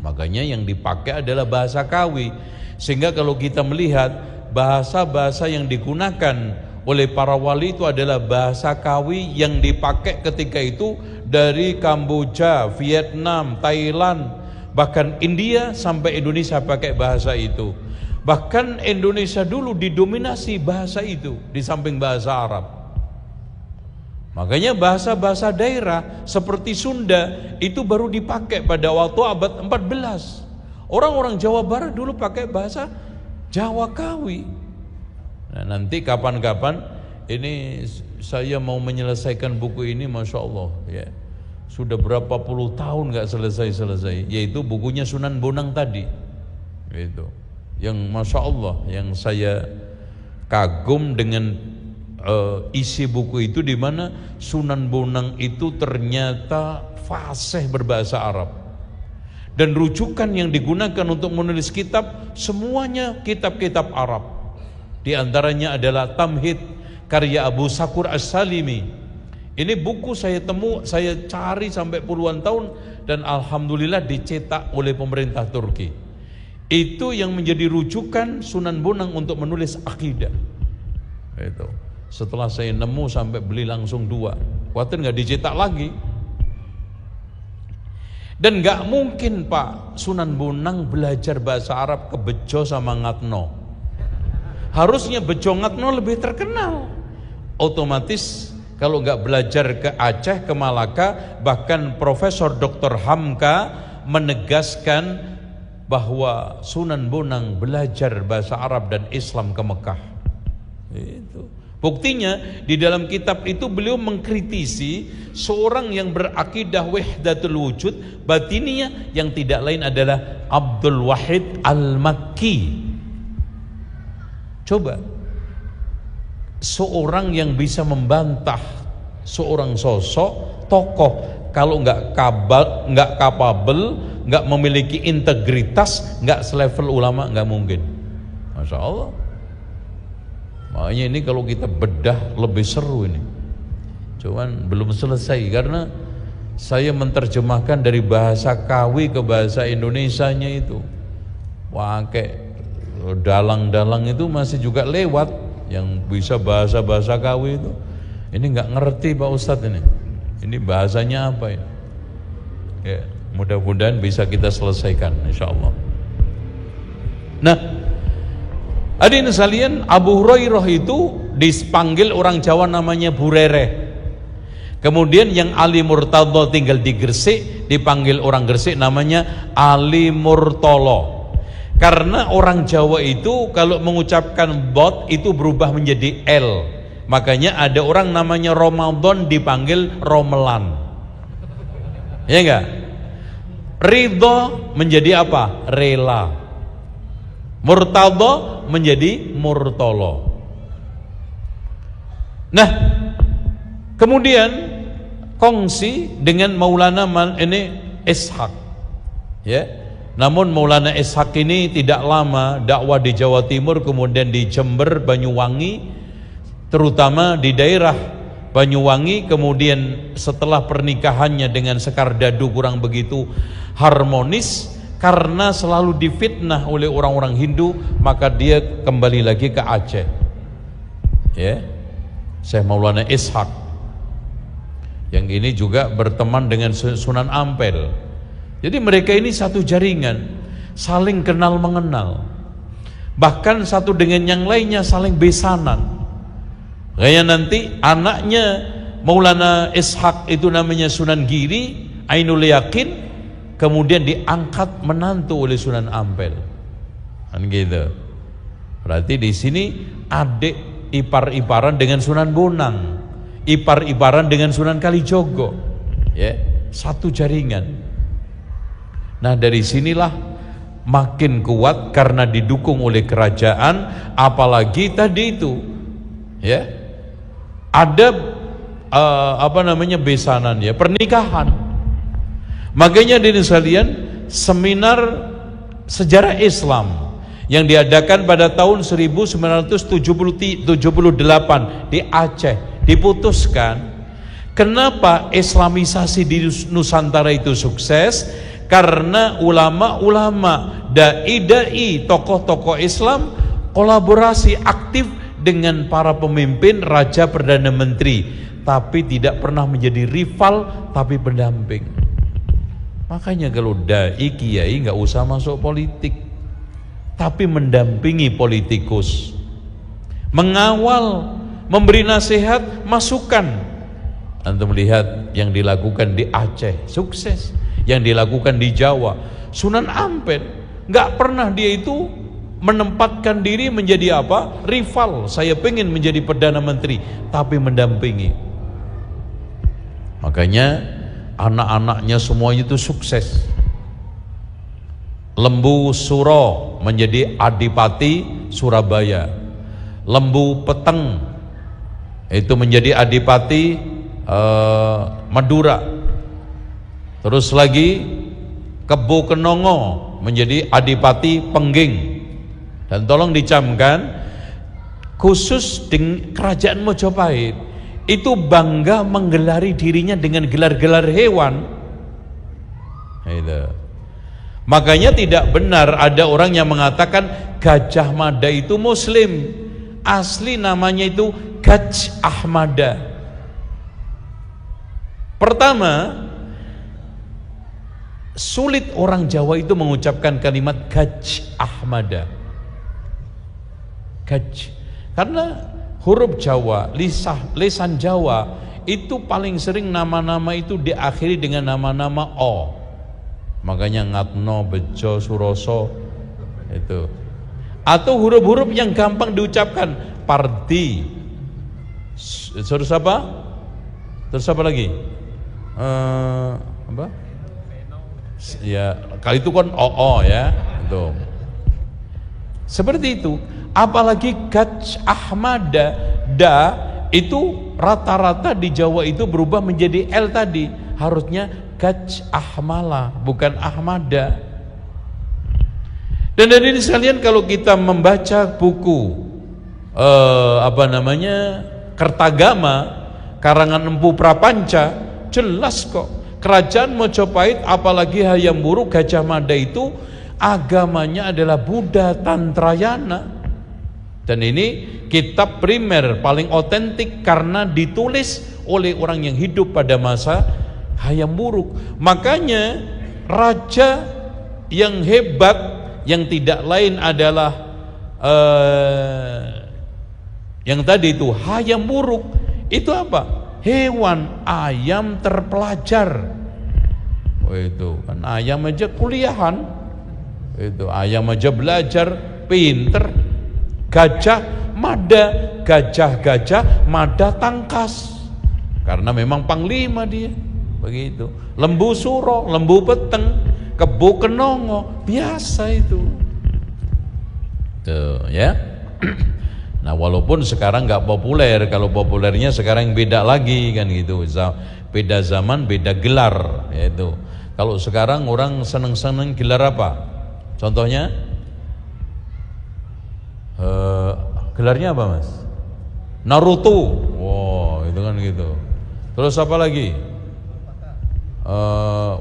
Makanya yang dipakai adalah bahasa Kawi. Sehingga kalau kita melihat bahasa-bahasa yang digunakan oleh para wali itu adalah bahasa Kawi yang dipakai ketika itu dari Kamboja, Vietnam, Thailand, bahkan India sampai Indonesia pakai bahasa itu. Bahkan Indonesia dulu didominasi bahasa itu di samping bahasa Arab. Makanya bahasa-bahasa daerah seperti Sunda itu baru dipakai pada waktu abad 14. Orang-orang Jawa Barat dulu pakai bahasa Jawa Kawi. Nah, nanti kapan-kapan ini saya mau menyelesaikan buku ini, Masya Allah ya. Sudah berapa puluh tahun gak selesai-selesai, yaitu bukunya Sunan Bonang tadi itu. Yang Masya Allah, yang saya kagum dengan isi buku itu, di mana Sunan Bonang itu ternyata fasih berbahasa Arab. Dan rujukan yang digunakan untuk menulis kitab semuanya kitab-kitab Arab. Di antaranya adalah Tamhid karya Abu Sakur As-Salimi. Ini buku saya cari sampai puluhan tahun, dan alhamdulillah dicetak oleh pemerintah Turki. Itu yang menjadi rujukan Sunan Bonang untuk menulis akidah. Itu. Setelah saya nemu sampai beli langsung 2. Khawatir nggak dicetak lagi. Dan nggak mungkin Pak Sunan Bonang belajar bahasa Arab ke Bejo sama Ngatno. Harusnya Bejo Ngatno lebih terkenal. Otomatis kalau nggak belajar ke Aceh, ke Malaka, bahkan Profesor Dr. Hamka menegaskan bahwa Sunan Bonang belajar bahasa Arab dan Islam ke Mekah. Itu. Buktinya di dalam kitab itu beliau mengkritisi seorang yang berakidah wahdatul wujud batiniyah yang tidak lain adalah Abdul Wahid Al-Makki. Coba seorang yang bisa membantah seorang sosok tokoh, kalau nggak kapabel, nggak memiliki integritas, nggak selevel ulama, nggak mungkin. Masya Allah. Makanya ini kalau kita bedah lebih seru ini. Cuman belum selesai karena saya menerjemahkan dari bahasa Kawi ke bahasa Indonesianya itu. Pakai dalang-dalang itu masih juga lewat yang bisa bahasa-bahasa Kawi itu. Ini nggak ngerti Pak Ustadz ini. Ini bahasanya apa ya? Ya, mudah-mudahan bisa kita selesaikan insyaallah. Nah, hadirin sekalian, Abu Hurairah itu dipanggil orang Jawa namanya Burereh. Kemudian yang Ali Murtadho tinggal di Gresik dipanggil orang Gresik namanya Ali Murtolo. Karena orang Jawa itu kalau mengucapkan bot itu berubah menjadi L. Makanya ada orang namanya Ramadan dipanggil Romelan. Ya enggak? Ridho menjadi apa? Rela. Murtadho menjadi Murtolo. Nah, kemudian kongsi dengan Maulana ini Ishaq, ya. Namun Maulana Ishaq ini tidak lama dakwah di Jawa Timur, kemudian di Jember, Banyuwangi, terutama di daerah Banyuwangi. Kemudian setelah pernikahannya dengan Sekar Dadu kurang begitu harmonis, karena selalu difitnah oleh orang-orang Hindu, maka dia kembali lagi ke Aceh. Ya. Syekh Maulana Ishaq. Yang ini juga berteman dengan Sunan Ampel. Jadi mereka ini satu jaringan, saling kenal mengenal. Bahkan satu dengan yang lainnya saling besanan. Kayak nanti anaknya Maulana Ishaq itu namanya Sunan Giri Ainul Yakin, kemudian diangkat menantu oleh Sunan Ampel. Kan gitu. Berarti di sini adik ipar-iparan dengan Sunan Bonang, ipar-iparan dengan Sunan Kalijogo, ya, satu jaringan. Nah, dari sinilah makin kuat karena didukung oleh kerajaan, apalagi tadi itu, ya, ada besanan, ya, pernikahan. Makanya dari sekalian, seminar sejarah Islam yang diadakan pada tahun 1978 di Aceh diputuskan. Kenapa Islamisasi di Nusantara itu sukses? Karena ulama-ulama, dai-dai, tokoh-tokoh Islam kolaborasi aktif dengan para pemimpin, raja, perdana menteri, tapi tidak pernah menjadi rival, tapi pendamping. Makanya kalau dai, kiai nggak usah masuk politik, tapi mendampingi politikus, mengawal, memberi nasihat, masukan. Antum melihat yang dilakukan di Aceh, sukses. Yang dilakukan di Jawa, Sunan Ampel nggak pernah dia itu menempatkan diri menjadi apa? Rival. Saya pengen menjadi perdana menteri, tapi mendampingi. Makanya anak-anaknya semuanya itu sukses. Lembu Suro menjadi Adipati Surabaya. Lembu Peteng itu menjadi Adipati Madura. Terus lagi Kebo Kenongo menjadi Adipati Pengging. Dan tolong dicamkan, khusus dengan kerajaan Mojopahit itu bangga menggelari dirinya dengan gelar-gelar hewan. Itu. Makanya tidak benar ada orang yang mengatakan Gajah Mada itu Muslim. Asli namanya itu Gaj Ahmada. Pertama, sulit orang Jawa itu mengucapkan kalimat Gaj Ahmada. Gaj. Karena huruf Jawa, lisan Jawa itu paling sering nama-nama itu diakhiri dengan nama-nama O. Makanya Ngatno, Bejo, Suroso itu. Atau huruf-huruf yang gampang diucapkan, Pardi. Terus apa? Terus apa lagi? Apa? Ya, kali itu kan OO, ya. Itu. Seperti itu. Apalagi Gaj Ahmada, da itu rata-rata di Jawa itu berubah menjadi L tadi. Harusnya Gaj Ahmala, bukan Ahmada. Dan dari ini sekalian, kalau kita membaca buku Kertagama karangan Empu Prapanca, jelas kok kerajaan Mojopahit apalagi Hayam Wuruk Gajah Mada itu agamanya adalah Buddha Tantrayana. Dan ini kitab primer paling otentik karena ditulis oleh orang yang hidup pada masa Hayam Wuruk. Makanya raja yang hebat yang tidak lain adalah yang tadi itu Hayam Wuruk. Itu apa? Hewan ayam terpelajar. Oh, itu kan ayam aja kuliahan. Itu ayam aja belajar, pinter. Gajah Mada, gajah Mada tangkas. Karena memang panglima dia. Begitu. Lembu Suro, lembu Peteng, Kebo Kenongo, biasa itu. Tuh, ya. Nah, walaupun sekarang nggak populer, kalau populernya sekarang beda lagi kan gitu. Beda zaman, beda gelar, yaitu. Kalau sekarang orang seneng-seneng gelar apa? Contohnya, gelarnya apa, Mas? Naruto. Wow, itu kan gitu. Terus apa lagi?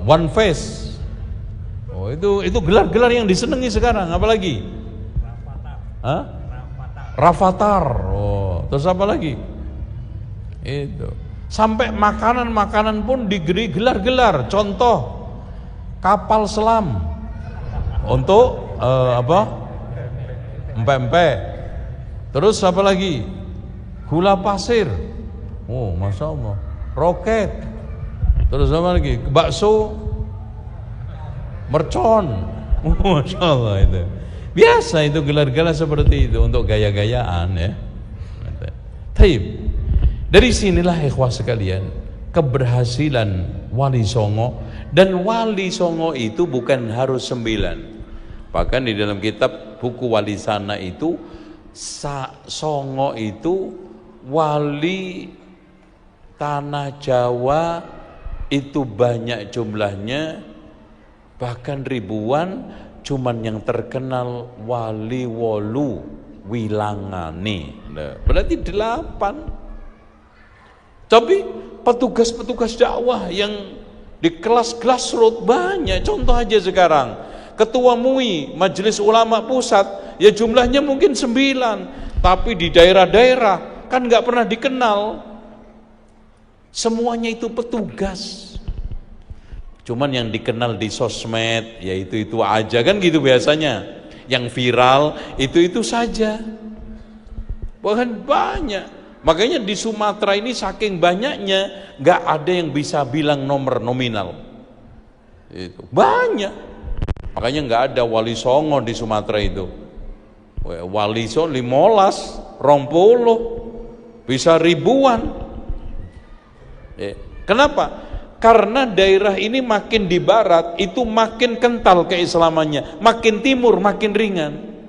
One Face. Oh, itu gelar-gelar yang disenangi sekarang. Apa lagi? Rafathar. Oh, terus apa lagi? Itu. Sampai makanan-makanan pun digelar-gelar. Contoh, kapal selam untuk empek-empek. Terus apa lagi? Gula pasir. Oh, Masya Allah. Roket. Terus apa lagi? Bakso mercon. Oh, Masya Allah itu. Biasa itu gelar-gelar seperti itu untuk gaya-gayaan ya. Taib. Dari sinilah ikhwah sekalian, keberhasilan Wali Songo. Dan Wali Songo itu bukan harus 9. Bahkan di dalam kitab buku Wali Sana itu, Songo itu wali tanah Jawa itu banyak jumlahnya, bahkan ribuan. Cuman yang terkenal Wali Wolu Wilangane. Berarti 8. Tapi petugas-petugas dakwah yang di kelas grassroots banyak. Contoh aja sekarang, Ketua MUI, Majelis Ulama Pusat, ya jumlahnya mungkin 9, tapi di daerah-daerah kan nggak pernah dikenal. Semuanya itu petugas. Cuman yang dikenal di sosmed, ya itu aja kan gitu biasanya. Yang viral itu saja. Bahkan banyak. Makanya di Sumatera ini saking banyaknya nggak ada yang bisa bilang nomor nominal. Itu banyak. Makanya nggak ada Wali Songo di Sumatera itu. Wali Songo 15, 20, bisa ribuan. Kenapa? Karena daerah ini makin di barat itu makin kental keislamannya, makin timur makin ringan.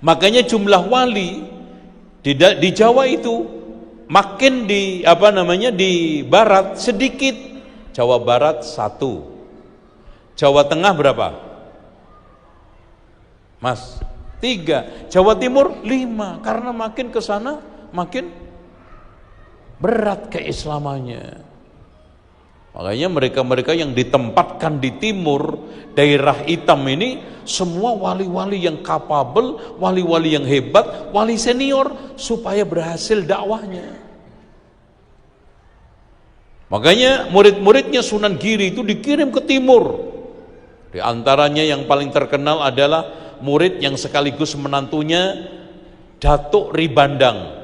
Makanya jumlah wali di Jawa itu makin di barat sedikit. Jawa Barat 1, Jawa Tengah berapa? Mas? 3, Jawa Timur 5. Karena makin ke sana makin berat keislamannya. Makanya mereka-mereka yang ditempatkan di timur, daerah hitam ini, semua wali-wali yang kapabel, wali-wali yang hebat, wali senior, supaya berhasil dakwahnya. Makanya murid-muridnya Sunan Giri itu dikirim ke timur. Di antaranya yang paling terkenal adalah murid yang sekaligus menantunya Datuk Ribandang.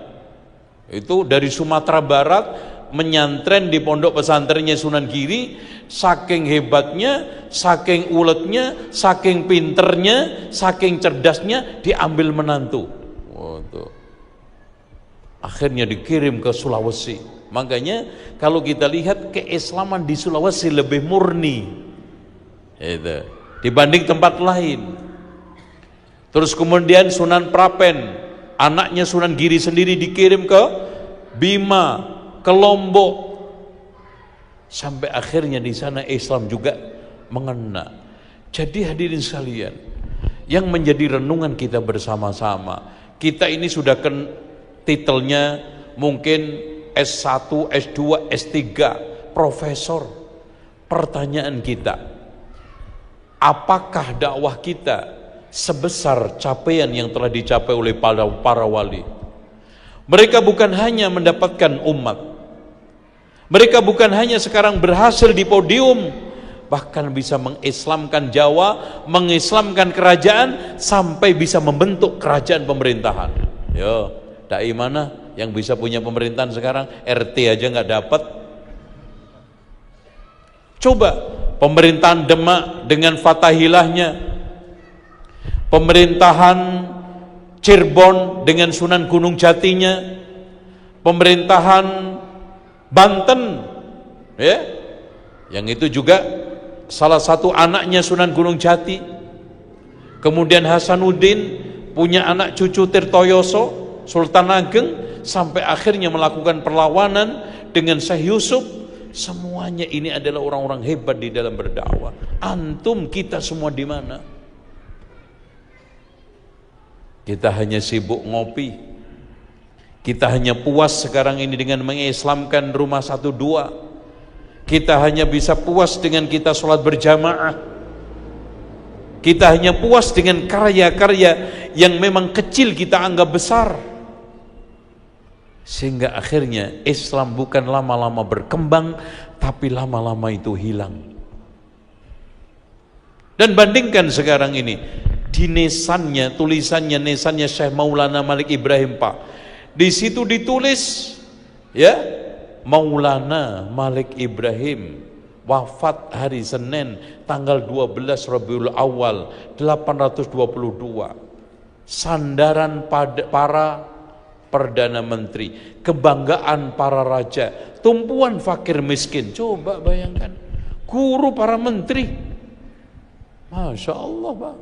Itu dari Sumatera Barat, menyantren di pondok pesantrennya Sunan Giri. Saking hebatnya, saking uletnya, saking pinternya, saking cerdasnya, diambil menantu. Akhirnya dikirim ke Sulawesi. Makanya kalau kita lihat keislaman di Sulawesi lebih murni itu dibanding tempat lain. Terus kemudian Sunan Prapen, anaknya Sunan Giri sendiri, dikirim ke Bima, ke Lombok, sampai akhirnya di sana Islam juga mengena. Jadi hadirin sekalian, yang menjadi renungan kita bersama-sama, kita ini sudah titelnya mungkin S1, S2, S3, profesor. Pertanyaan kita, apakah dakwah kita sebesar capaian yang telah dicapai oleh para wali? Mereka bukan hanya mendapatkan umat, mereka bukan hanya sekarang berhasil di podium, bahkan bisa mengislamkan Jawa, mengislamkan kerajaan, sampai bisa membentuk kerajaan pemerintahan. Yo, dai mana yang bisa punya pemerintahan sekarang? RT aja nggak dapat. Coba pemerintahan Demak dengan Fatahilahnya, pemerintahan Cirebon dengan Sunan Gunung Jatinya, pemerintahan Banten, ya, yang itu juga salah satu anaknya Sunan Gunung Jati. Kemudian Hasanuddin punya anak cucu Tirtoyoso, Sultan Ageng, sampai akhirnya melakukan perlawanan dengan Syekh Yusuf. Semuanya ini adalah orang-orang hebat di dalam berdakwah. Antum, kita semua di mana? Kita hanya sibuk ngopi. Kita hanya puas sekarang ini dengan mengislamkan rumah 1-2. Kita hanya bisa puas dengan kita sholat berjamaah. Kita hanya puas dengan karya-karya yang memang kecil kita anggap besar. Sehingga akhirnya Islam bukan lama-lama berkembang, tapi lama-lama itu hilang. Dan bandingkan sekarang ini, di nesannya, tulisannya, nesannya Syekh Maulana Malik Ibrahim, Pak. Di situ ditulis, ya, Maulana Malik Ibrahim wafat hari Senin tanggal 12 Rabiul Awal 822. Sandaran para Perdana Menteri, kebanggaan para raja, tumpuan fakir miskin. Coba bayangkan, guru para menteri. Masya Allah, Pak.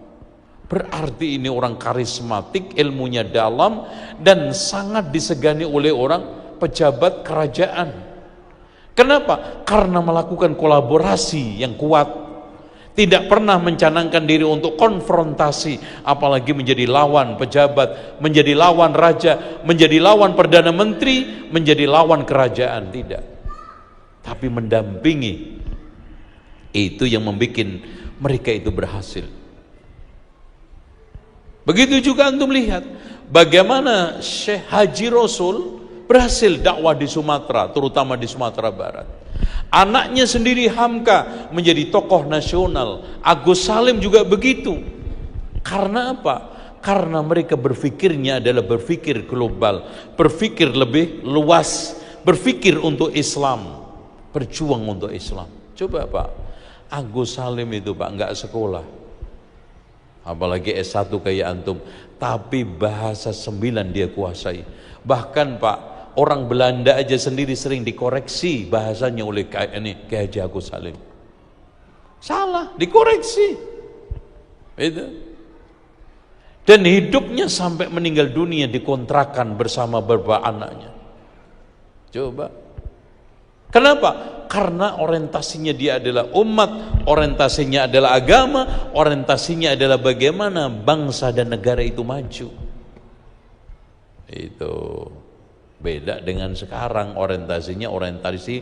Berarti ini orang karismatik, ilmunya dalam, dan sangat disegani oleh orang pejabat kerajaan. Kenapa? Karena melakukan kolaborasi yang kuat. Tidak pernah mencanangkan diri untuk konfrontasi, apalagi menjadi lawan pejabat, menjadi lawan raja, menjadi lawan perdana menteri, menjadi lawan kerajaan. Tidak, tapi mendampingi. Itu yang membuat mereka itu berhasil. Begitu juga antum lihat bagaimana Syekh Haji Rasul berhasil dakwah di Sumatera, terutama di Sumatera Barat. Anaknya sendiri Hamka menjadi tokoh nasional. Agus Salim juga begitu. Karena apa? Karena mereka berpikirnya adalah berpikir global, berpikir lebih luas, berpikir untuk Islam, berjuang untuk Islam. Coba Pak, Agus Salim itu Pak nggak sekolah, apalagi S1 kayak antum, tapi bahasa 9 dia kuasai. Bahkan Pak, orang Belanda aja sendiri sering dikoreksi bahasanya oleh Kiai Haji Agus Salim. Salah, dikoreksi. Itu. Dan hidupnya sampai meninggal dunia dikontrakan bersama beberapa anaknya. Coba. Kenapa? Karena orientasinya dia adalah umat, orientasinya adalah agama, orientasinya adalah bagaimana bangsa dan negara itu maju. Itu beda dengan sekarang, orientasinya orientasi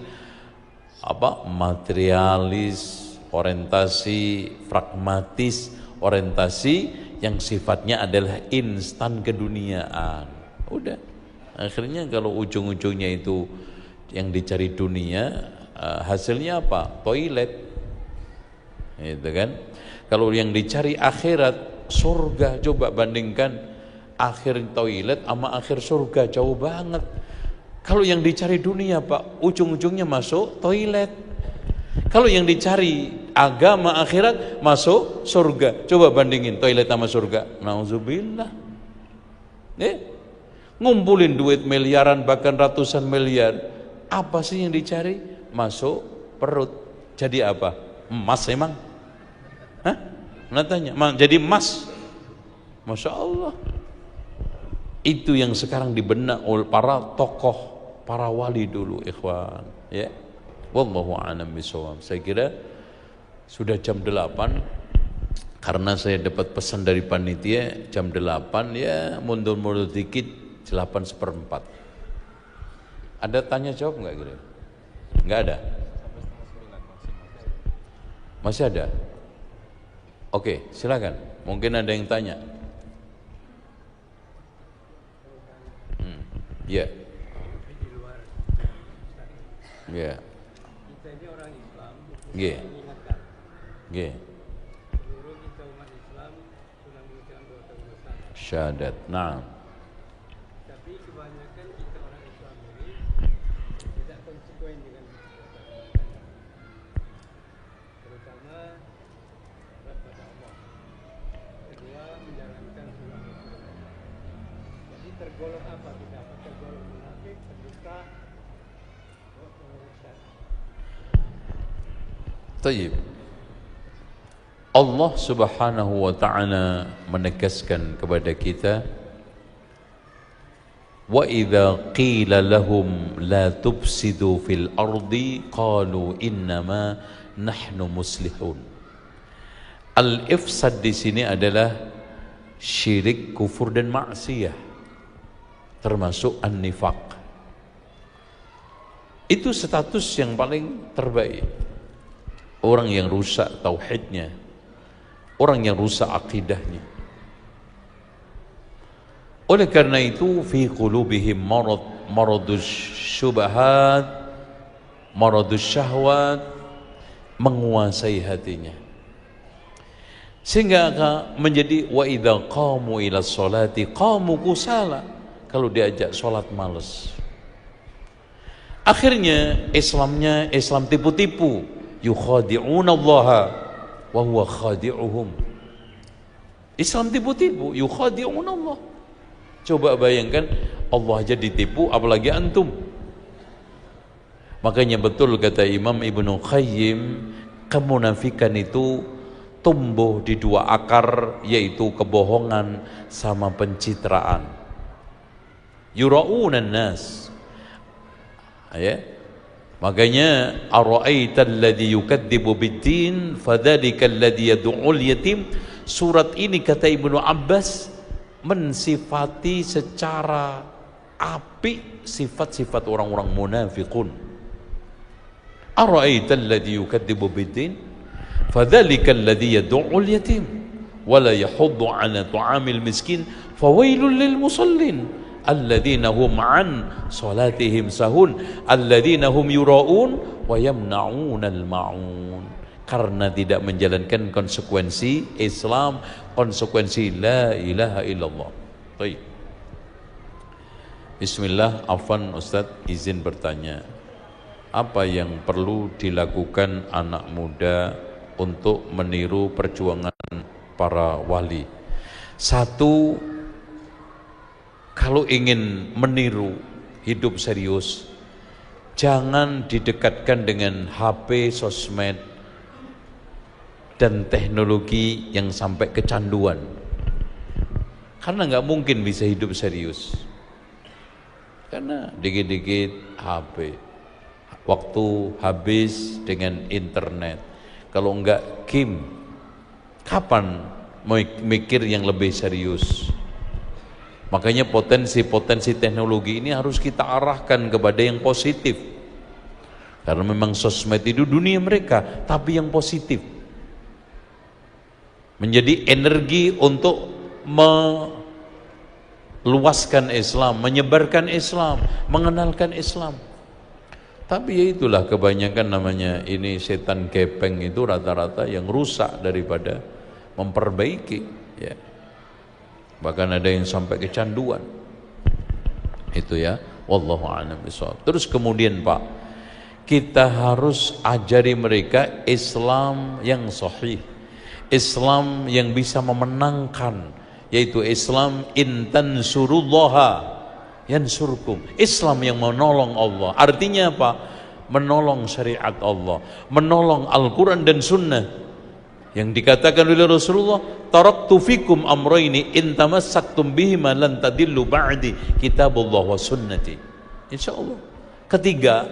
apa? Materialis, orientasi pragmatis, orientasi yang sifatnya adalah instan keduniaan. Udah. Akhirnya kalau ujung-ujungnya itu yang dicari dunia, hasilnya apa? Toilet. Itu kan. Kalau yang dicari akhirat, surga. Coba bandingkan akhir toilet sama akhir surga, jauh banget. Kalau yang dicari dunia Pak, ujung-ujungnya masuk toilet. Kalau yang dicari agama akhirat, masuk surga. Coba bandingin toilet sama surga. Nauzubillah. Ngumpulin duit miliaran bahkan ratusan miliar, apa sih yang dicari? Masuk perut. Jadi apa? Emas emang? Hah? Nah tanya, jadi emas? Masya Allah. Itu yang sekarang dibenak oleh para tokoh, para wali dulu, ikhwan. Ya, wallahu a'lam bishawab. Saya kira sudah jam 8. Karena saya dapat pesan dari panitia jam 8, ya mundur-mundur dikit 8:15. Ada tanya jawab nggak kira? Nggak ada? Masih ada? Oke, silakan. Mungkin ada yang tanya. Ya. Ya. Kita ini orang Islam. Ya. Ya. Seluruh kita umat Islam sudah mengucapkan doa bersama. Syahadat. Nah. Tapi kebanyakan kita orang Islam ini tidak konsekuen dengan terutama kepada Allah. Kedua, menjalankan sunnah Rasulullah. Jadi tergolong apa kita? Tergolong munafik, terdusta, murtad. Tayyib. Allah Subhanahu wa ta'ala menegaskan kepada kita, wa idza qila lahum la tufsidu fil ardi qalu innama nahnu muslihun. Al-ifsad di sini adalah syirik, kufur dan maksiyah, termasuk an-nifaq. Itu status yang paling terbaik. Orang yang rusak tauhidnya, orang yang rusak akidahnya. Oleh karena itu fi qulubihim marad, maradus syubhat, maradus syahwat menguasai hatinya, sehingga menjadi wa idza qamu ila sholati qamu kusala. Kalau diajak sholat males. Akhirnya Islam tipu-tipu, yukhadi'una Allaha wa huwa khadi'uhum. Islam tipu-tipu, yukhadi'una Allah. Coba bayangkan, Allah aja ditipu, apalagi antum. Makanya betul kata Imam Ibnu Qayyim, kemunafikan itu tumbuh di dua akar, yaitu kebohongan sama pencitraan. Yura'unan nas, ya. Makanya ara'aita alladhi yukadzibu bid-din fadzalika alladhi yad'ul yatim. Surat ini kata Ibnu Abbas mensifati secara apik sifat-sifat orang-orang munafiqun. Ara'aita alladhi yukadzibu bid-din fadzalika alladhi yad'ul yatim wala yahuddu 'ala ta'amil miskin fawailul lil musallin alladzina hum an salatihim sahun alladzina hum yura'un wa yamna'unal ma'un. Karena tidak menjalankan konsekuensi Islam, konsekuensi la ilaha illallah. Baik. Bismillah, afwan Ustaz, izin bertanya, apa yang perlu dilakukan anak muda untuk meniru perjuangan para wali? Satu, kalau ingin meniru hidup serius, jangan didekatkan dengan HP, sosmed, dan teknologi yang sampai kecanduan. Karena nggak mungkin bisa hidup serius. Karena dikit-dikit HP, waktu habis dengan internet. Kalau enggak game, kapan mikir yang lebih serius? Makanya potensi-potensi teknologi ini harus kita arahkan kepada yang positif. Karena memang sosmed itu dunia mereka, tapi yang positif. Menjadi energi untuk meluaskan Islam, menyebarkan Islam, mengenalkan Islam. Tapi ya itulah kebanyakan namanya ini setan gepeng itu rata-rata yang rusak daripada memperbaiki, ya. Bahkan ada yang sampai kecanduan. Itu ya, wallahu a'lam bishawab. Terus kemudian Pak, kita harus ajari mereka Islam yang sahih, Islam yang bisa memenangkan, yaitu Islam intan surullaha yansurkum, Islam yang menolong Allah. Artinya apa? Menolong syariat Allah, menolong Al-Quran dan Sunnah. Yang dikatakan oleh Rasulullah, taraktu fikum amrayni in tamassaktum bihima lan tadillu ba'di kitabullah wa sunnati. Insyaallah. Ketiga,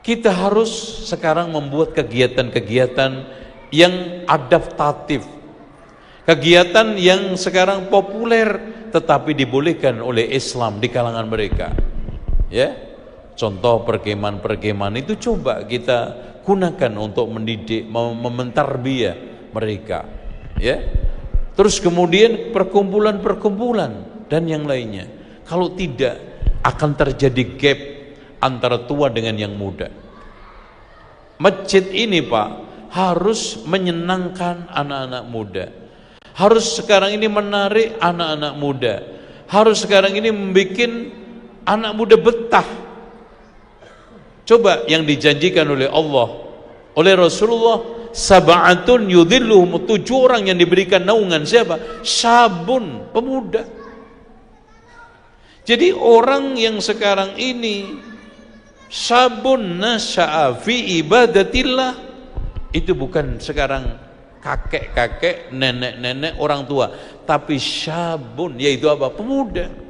kita harus sekarang membuat kegiatan-kegiatan yang adaptatif, kegiatan yang sekarang populer tetapi dibolehkan oleh Islam di kalangan mereka, ya. Contoh perkemahan-perkemahan itu coba kita gunakan untuk mendidik, mentarbiyah mereka, ya. Terus kemudian perkumpulan-perkumpulan dan yang lainnya. Kalau tidak, akan terjadi gap antara tua dengan yang muda. Masjid ini Pak harus menyenangkan anak-anak muda, harus sekarang ini menarik anak-anak muda, harus sekarang ini membuat anak muda betah. Coba yang dijanjikan oleh Allah, oleh Rasulullah, sab'atun yudhilluhum, 7 orang yang diberikan naungan. Siapa? Syabun, pemuda. Jadi orang yang sekarang ini syabun nasya'a fi ibadatillah, itu bukan sekarang kakek-kakek, nenek-nenek, orang tua, tapi syabun, yaitu apa? Pemuda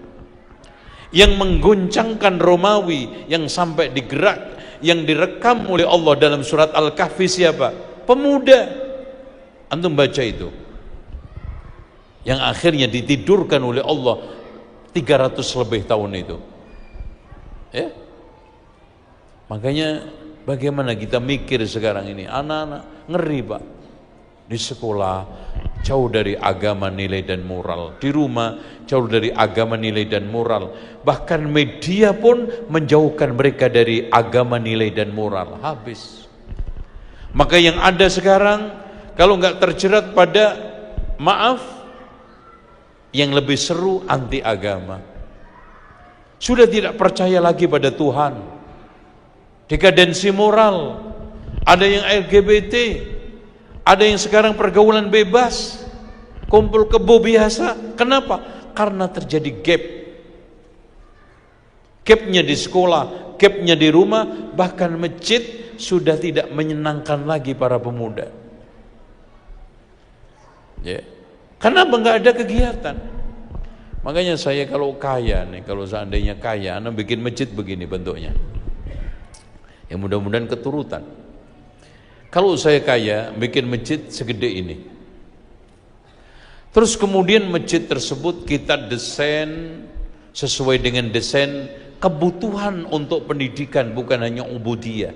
yang mengguncangkan Romawi, yang sampai digerak, yang direkam oleh Allah dalam surat Al-Kahfi. Siapa? Pemuda. Antum baca itu, yang akhirnya ditidurkan oleh Allah 300 lebih tahun itu, ya. Makanya bagaimana kita mikir sekarang ini, anak-anak ngeri Pak, Di sekolah jauh dari agama, nilai dan moral. Di rumah jauh dari agama, nilai dan moral. Bahkan media pun menjauhkan mereka dari agama, nilai dan moral. Habis. Maka yang ada sekarang, kalau nggak terjerat pada maaf, yang lebih seru anti agama. Sudah tidak percaya lagi pada Tuhan. Dekadensi moral. Ada yang LGBT, ada yang sekarang pergaulan bebas, kumpul kebo biasa. Kenapa? Karena terjadi gap. Gapnya di sekolah, gapnya di rumah, bahkan masjid sudah tidak menyenangkan lagi para pemuda. Ya. Kenapa nggak ada kegiatan? Makanya saya kalau kaya nih, kalau seandainya kaya, anak bikin masjid begini bentuknya. Ya mudah-mudahan keturutan. Kalau saya kaya, bikin masjid segede ini. Terus kemudian masjid tersebut kita desain sesuai dengan desain kebutuhan untuk pendidikan, bukan hanya ubudiyah.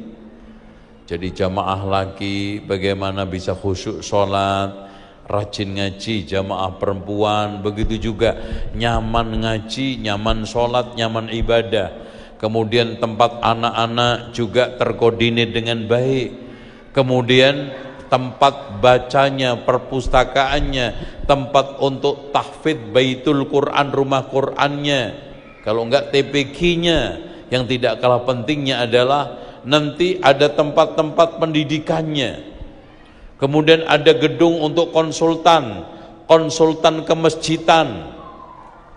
Jadi jamaah laki bagaimana bisa khusyuk sholat, rajin ngaji, jamaah perempuan begitu juga, nyaman ngaji, nyaman sholat, nyaman ibadah. Kemudian tempat anak-anak juga terkoordinir dengan baik. Kemudian tempat bacanya, perpustakaannya, tempat untuk tahfidz baitul Quran, rumah Qurannya. Kalau enggak TPQ-nya. Yang tidak kalah pentingnya adalah nanti ada tempat-tempat pendidikannya. Kemudian ada gedung untuk konsultan kemasjidan.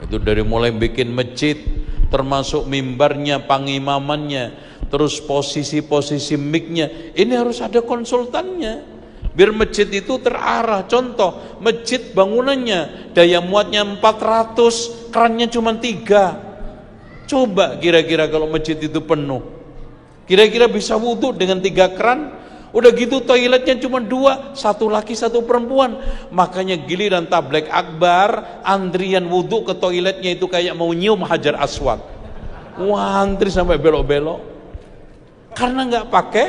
Itu dari mulai bikin masjid, termasuk mimbarnya, pangimamannya, terus posisi-posisi mic-nya. Ini harus ada konsultannya, biar masjid itu terarah. Contoh, masjid bangunannya daya muatnya 400, kerannya cuma 3. Coba kira-kira kalau masjid itu penuh, kira-kira bisa wudhu dengan 3 keran? Udah gitu toiletnya cuma 2, 1 laki 1 perempuan. Makanya giliran tabligh akbar, antrian wudhu ke toiletnya itu kayak mau nyium Hajar Aswad. Wah, antri sampai belok-belok. Karena nggak pakai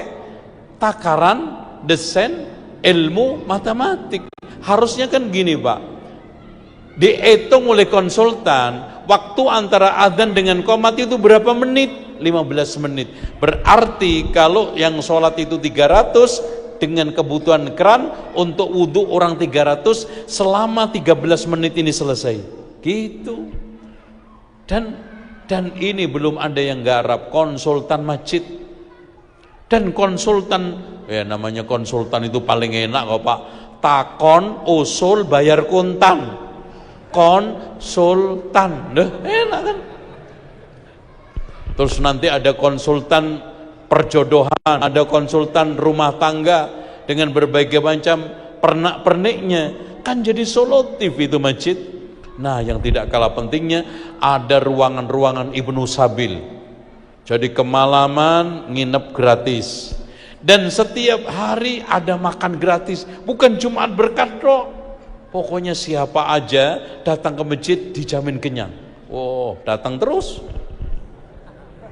takaran desain ilmu matematik. Harusnya kan gini Pak, dihitung oleh konsultan waktu antara adzan dengan qomat itu berapa menit? 15 menit. Berarti kalau yang sholat itu 300 dengan kebutuhan keran, untuk wudhu orang 300 selama 13 menit ini selesai. Gitu. Dan ini belum ada yang garap konsultan masjid. Dan konsultan, ya namanya konsultan itu paling enak kok Pak. Takon, usul, bayar kontan. Konsultan. Enak kan? Terus nanti ada konsultan perjodohan, ada konsultan rumah tangga dengan berbagai macam pernak-perniknya. Kan jadi solutif itu masjid. Nah, yang tidak kalah pentingnya ada ruangan-ruangan Ibnu Sabil. Jadi kemalaman nginep gratis. Dan setiap hari ada makan gratis. Bukan Jumat berkat dok. Pokoknya siapa aja datang ke masjid dijamin kenyang. Oh, datang terus.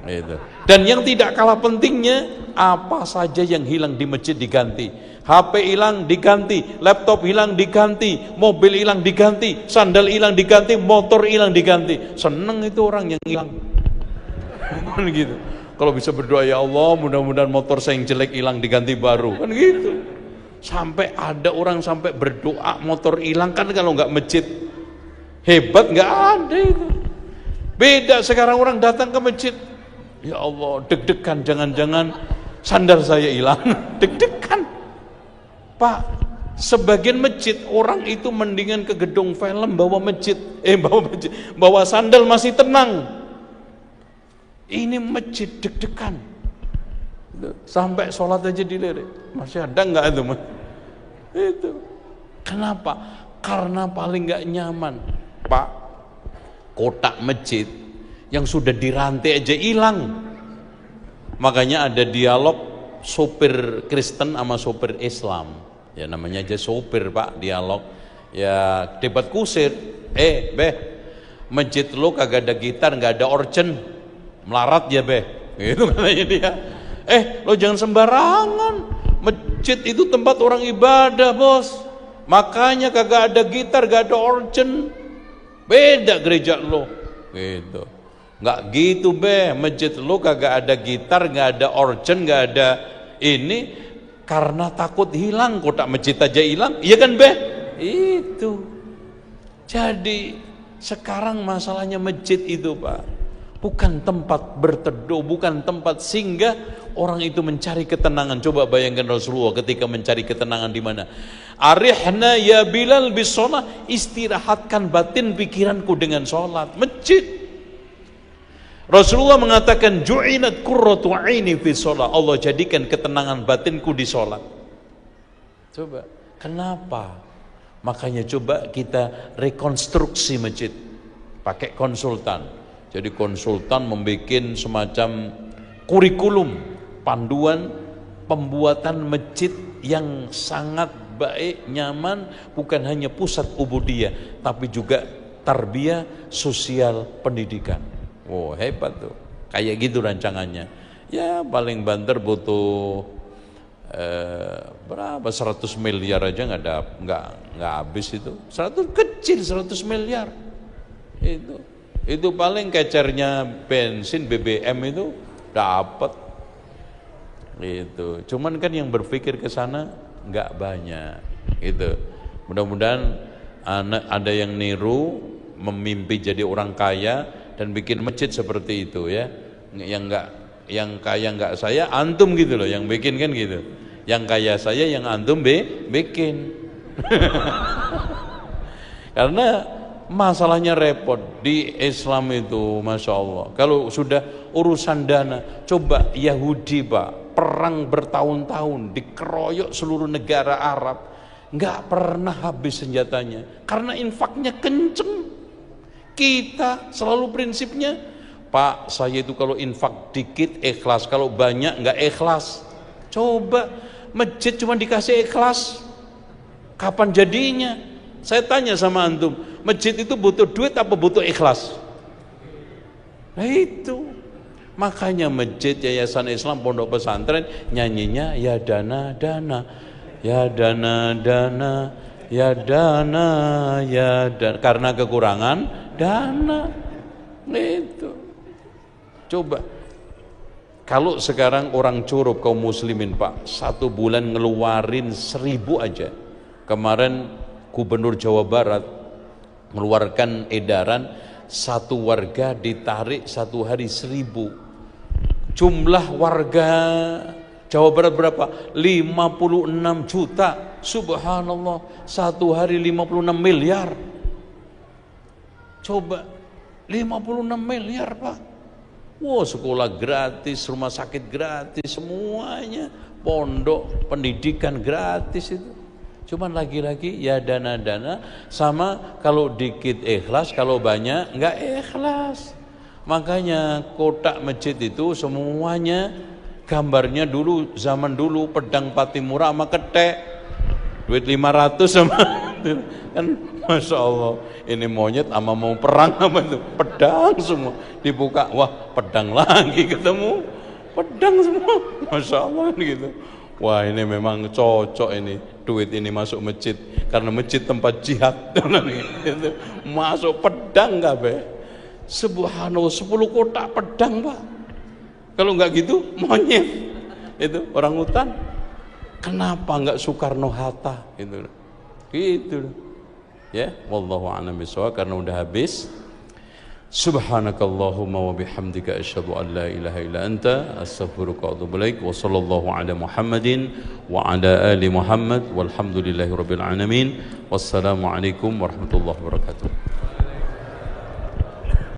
Itu. Dan yang tidak kalah pentingnya, apa saja yang hilang di masjid diganti. HP hilang diganti, laptop hilang diganti, mobil hilang diganti, sandal hilang diganti, motor hilang diganti. Seneng itu orang yang hilang. Kan gitu. Kalau bisa berdoa, ya Allah mudah-mudahan motor saya yang jelek hilang diganti baru. Kan gitu. Sampai ada orang sampai berdoa motor hilang, kan kalau nggak masjid hebat nggak ada itu. Beda sekarang orang datang ke masjid, ya Allah deg-degan, jangan-jangan sandal saya hilang. Deg-degan Pak. Sebagian masjid orang itu mendingan ke gedung film bawa bawa sandal masih tenang. Ini masjid deg-degan sampai sholat aja dilirik. Masih ada nggak itu mas? Itu kenapa? Karena paling nggak nyaman Pak. Kotak masjid yang sudah dirantai aja hilang. Makanya ada dialog sopir Kristen sama sopir Islam. Ya namanya aja sopir Pak, dialog. Ya debat kusir. Beh, masjid lu kagak ada gitar, nggak ada organ, melarat ya beh. Gitu katanya dia. Lo jangan sembarangan. Masjid itu tempat orang ibadah bos. Makanya kagak ada gitar, gak ada organ. Beda gereja lo gitu. Nggak gitu be, masjid lo kagak ada gitar, nggak ada organ, nggak ada ini, karena takut hilang. Kotak masjid aja hilang, iya kan be? Itu. Jadi sekarang masalahnya masjid itu Pak, bukan tempat berteduh, bukan tempat singgah orang itu mencari ketenangan. Coba bayangkan Rasulullah ketika mencari ketenangan di mana? Arihna ya Bilal bis sholat, istirahatkan batin pikiranku dengan sholat. Masjid. Rasulullah mengatakan ju'inat qurratu aini fi sholat, Allah jadikan ketenangan batinku di sholat. Coba, kenapa? Makanya coba kita rekonstruksi masjid pakai konsultan. Jadi konsultan membuat semacam kurikulum panduan pembuatan masjid yang sangat baik, nyaman, bukan hanya pusat ubudiyah tapi juga tarbiyah sosial pendidikan. Wow, hebat tuh. Kayak gitu rancangannya. Ya paling banter butuh berapa 100 miliar aja nggak habis itu. 100 kecil 100 miliar. Itu paling kecernya bensin BBM itu dapat. Itu. Cuman kan yang berpikir ke sana nggak banyak. Itu. Mudah-mudahan ada yang niru memimpi jadi orang kaya dan bikin masjid seperti itu ya. Yang kaya nggak saya, antum gitu loh yang bikin kan gitu. Yang kaya saya, yang antum bikin. Karena masalahnya repot di Islam itu, masya Allah. Kalau sudah urusan dana, coba Yahudi Pak, perang bertahun-tahun, dikeroyok seluruh negara Arab, nggak pernah habis senjatanya, karena infaknya kenceng. Kita selalu prinsipnya, Pak, saya itu kalau infak dikit ikhlas, kalau banyak nggak ikhlas. Coba masjid cuma dikasih ikhlas, kapan jadinya? Saya tanya sama antum, masjid itu butuh duit apa butuh ikhlas? Nah itu, makanya masjid, yayasan Islam, pondok pesantren nyanyinya ya dana dana, ya dana dana, ya dana, ya dana, karena kekurangan dana. Itu. Coba kalau sekarang orang curup kaum muslimin Pak, 1 bulan ngeluarin 1.000 aja. Kemarin Gubernur Jawa Barat mengeluarkan edaran, 1 warga ditarik 1 hari 1.000. Jumlah warga Jawa Barat berapa? 56 juta. Subhanallah, 1 hari 56 miliar. Coba 56 miliar Pak. Wow, sekolah gratis, rumah sakit gratis, semuanya, pondok, pendidikan gratis itu. Cuman lagi-lagi ya dana-dana, sama kalau dikit ikhlas, kalau banyak nggak ikhlas. Makanya kotak masjid itu semuanya gambarnya dulu, zaman dulu pedang Patimura sama ketek, duit 500 sama kan, masya Allah, ini monyet sama mau perang apa itu, pedang semua dibuka, wah pedang lagi ketemu, pedang semua, masya Allah gitu. Wah ini memang cocok ini, duit ini masuk masjid, karena masjid tempat jihad. Masuk pedang gak be? Subhanallah, 10 kotak pedang Pak. Kalau nggak gitu monyet itu orang hutan. Kenapa nggak Soekarno-Hatta gitu? Gitu ya. Wallahu a'lam bishawab, karena udah habis. Subhanakallahumma wa bihamdika asyhadu an la ilaha illa anta astaghfiruka wa atubu ilaik. Wa sallallahu ala Muhammadin wa ala ali Muhammad walhamdulillahi rabbil alamin. Wassalamu alaikum warahmatullahi wabarakatuh.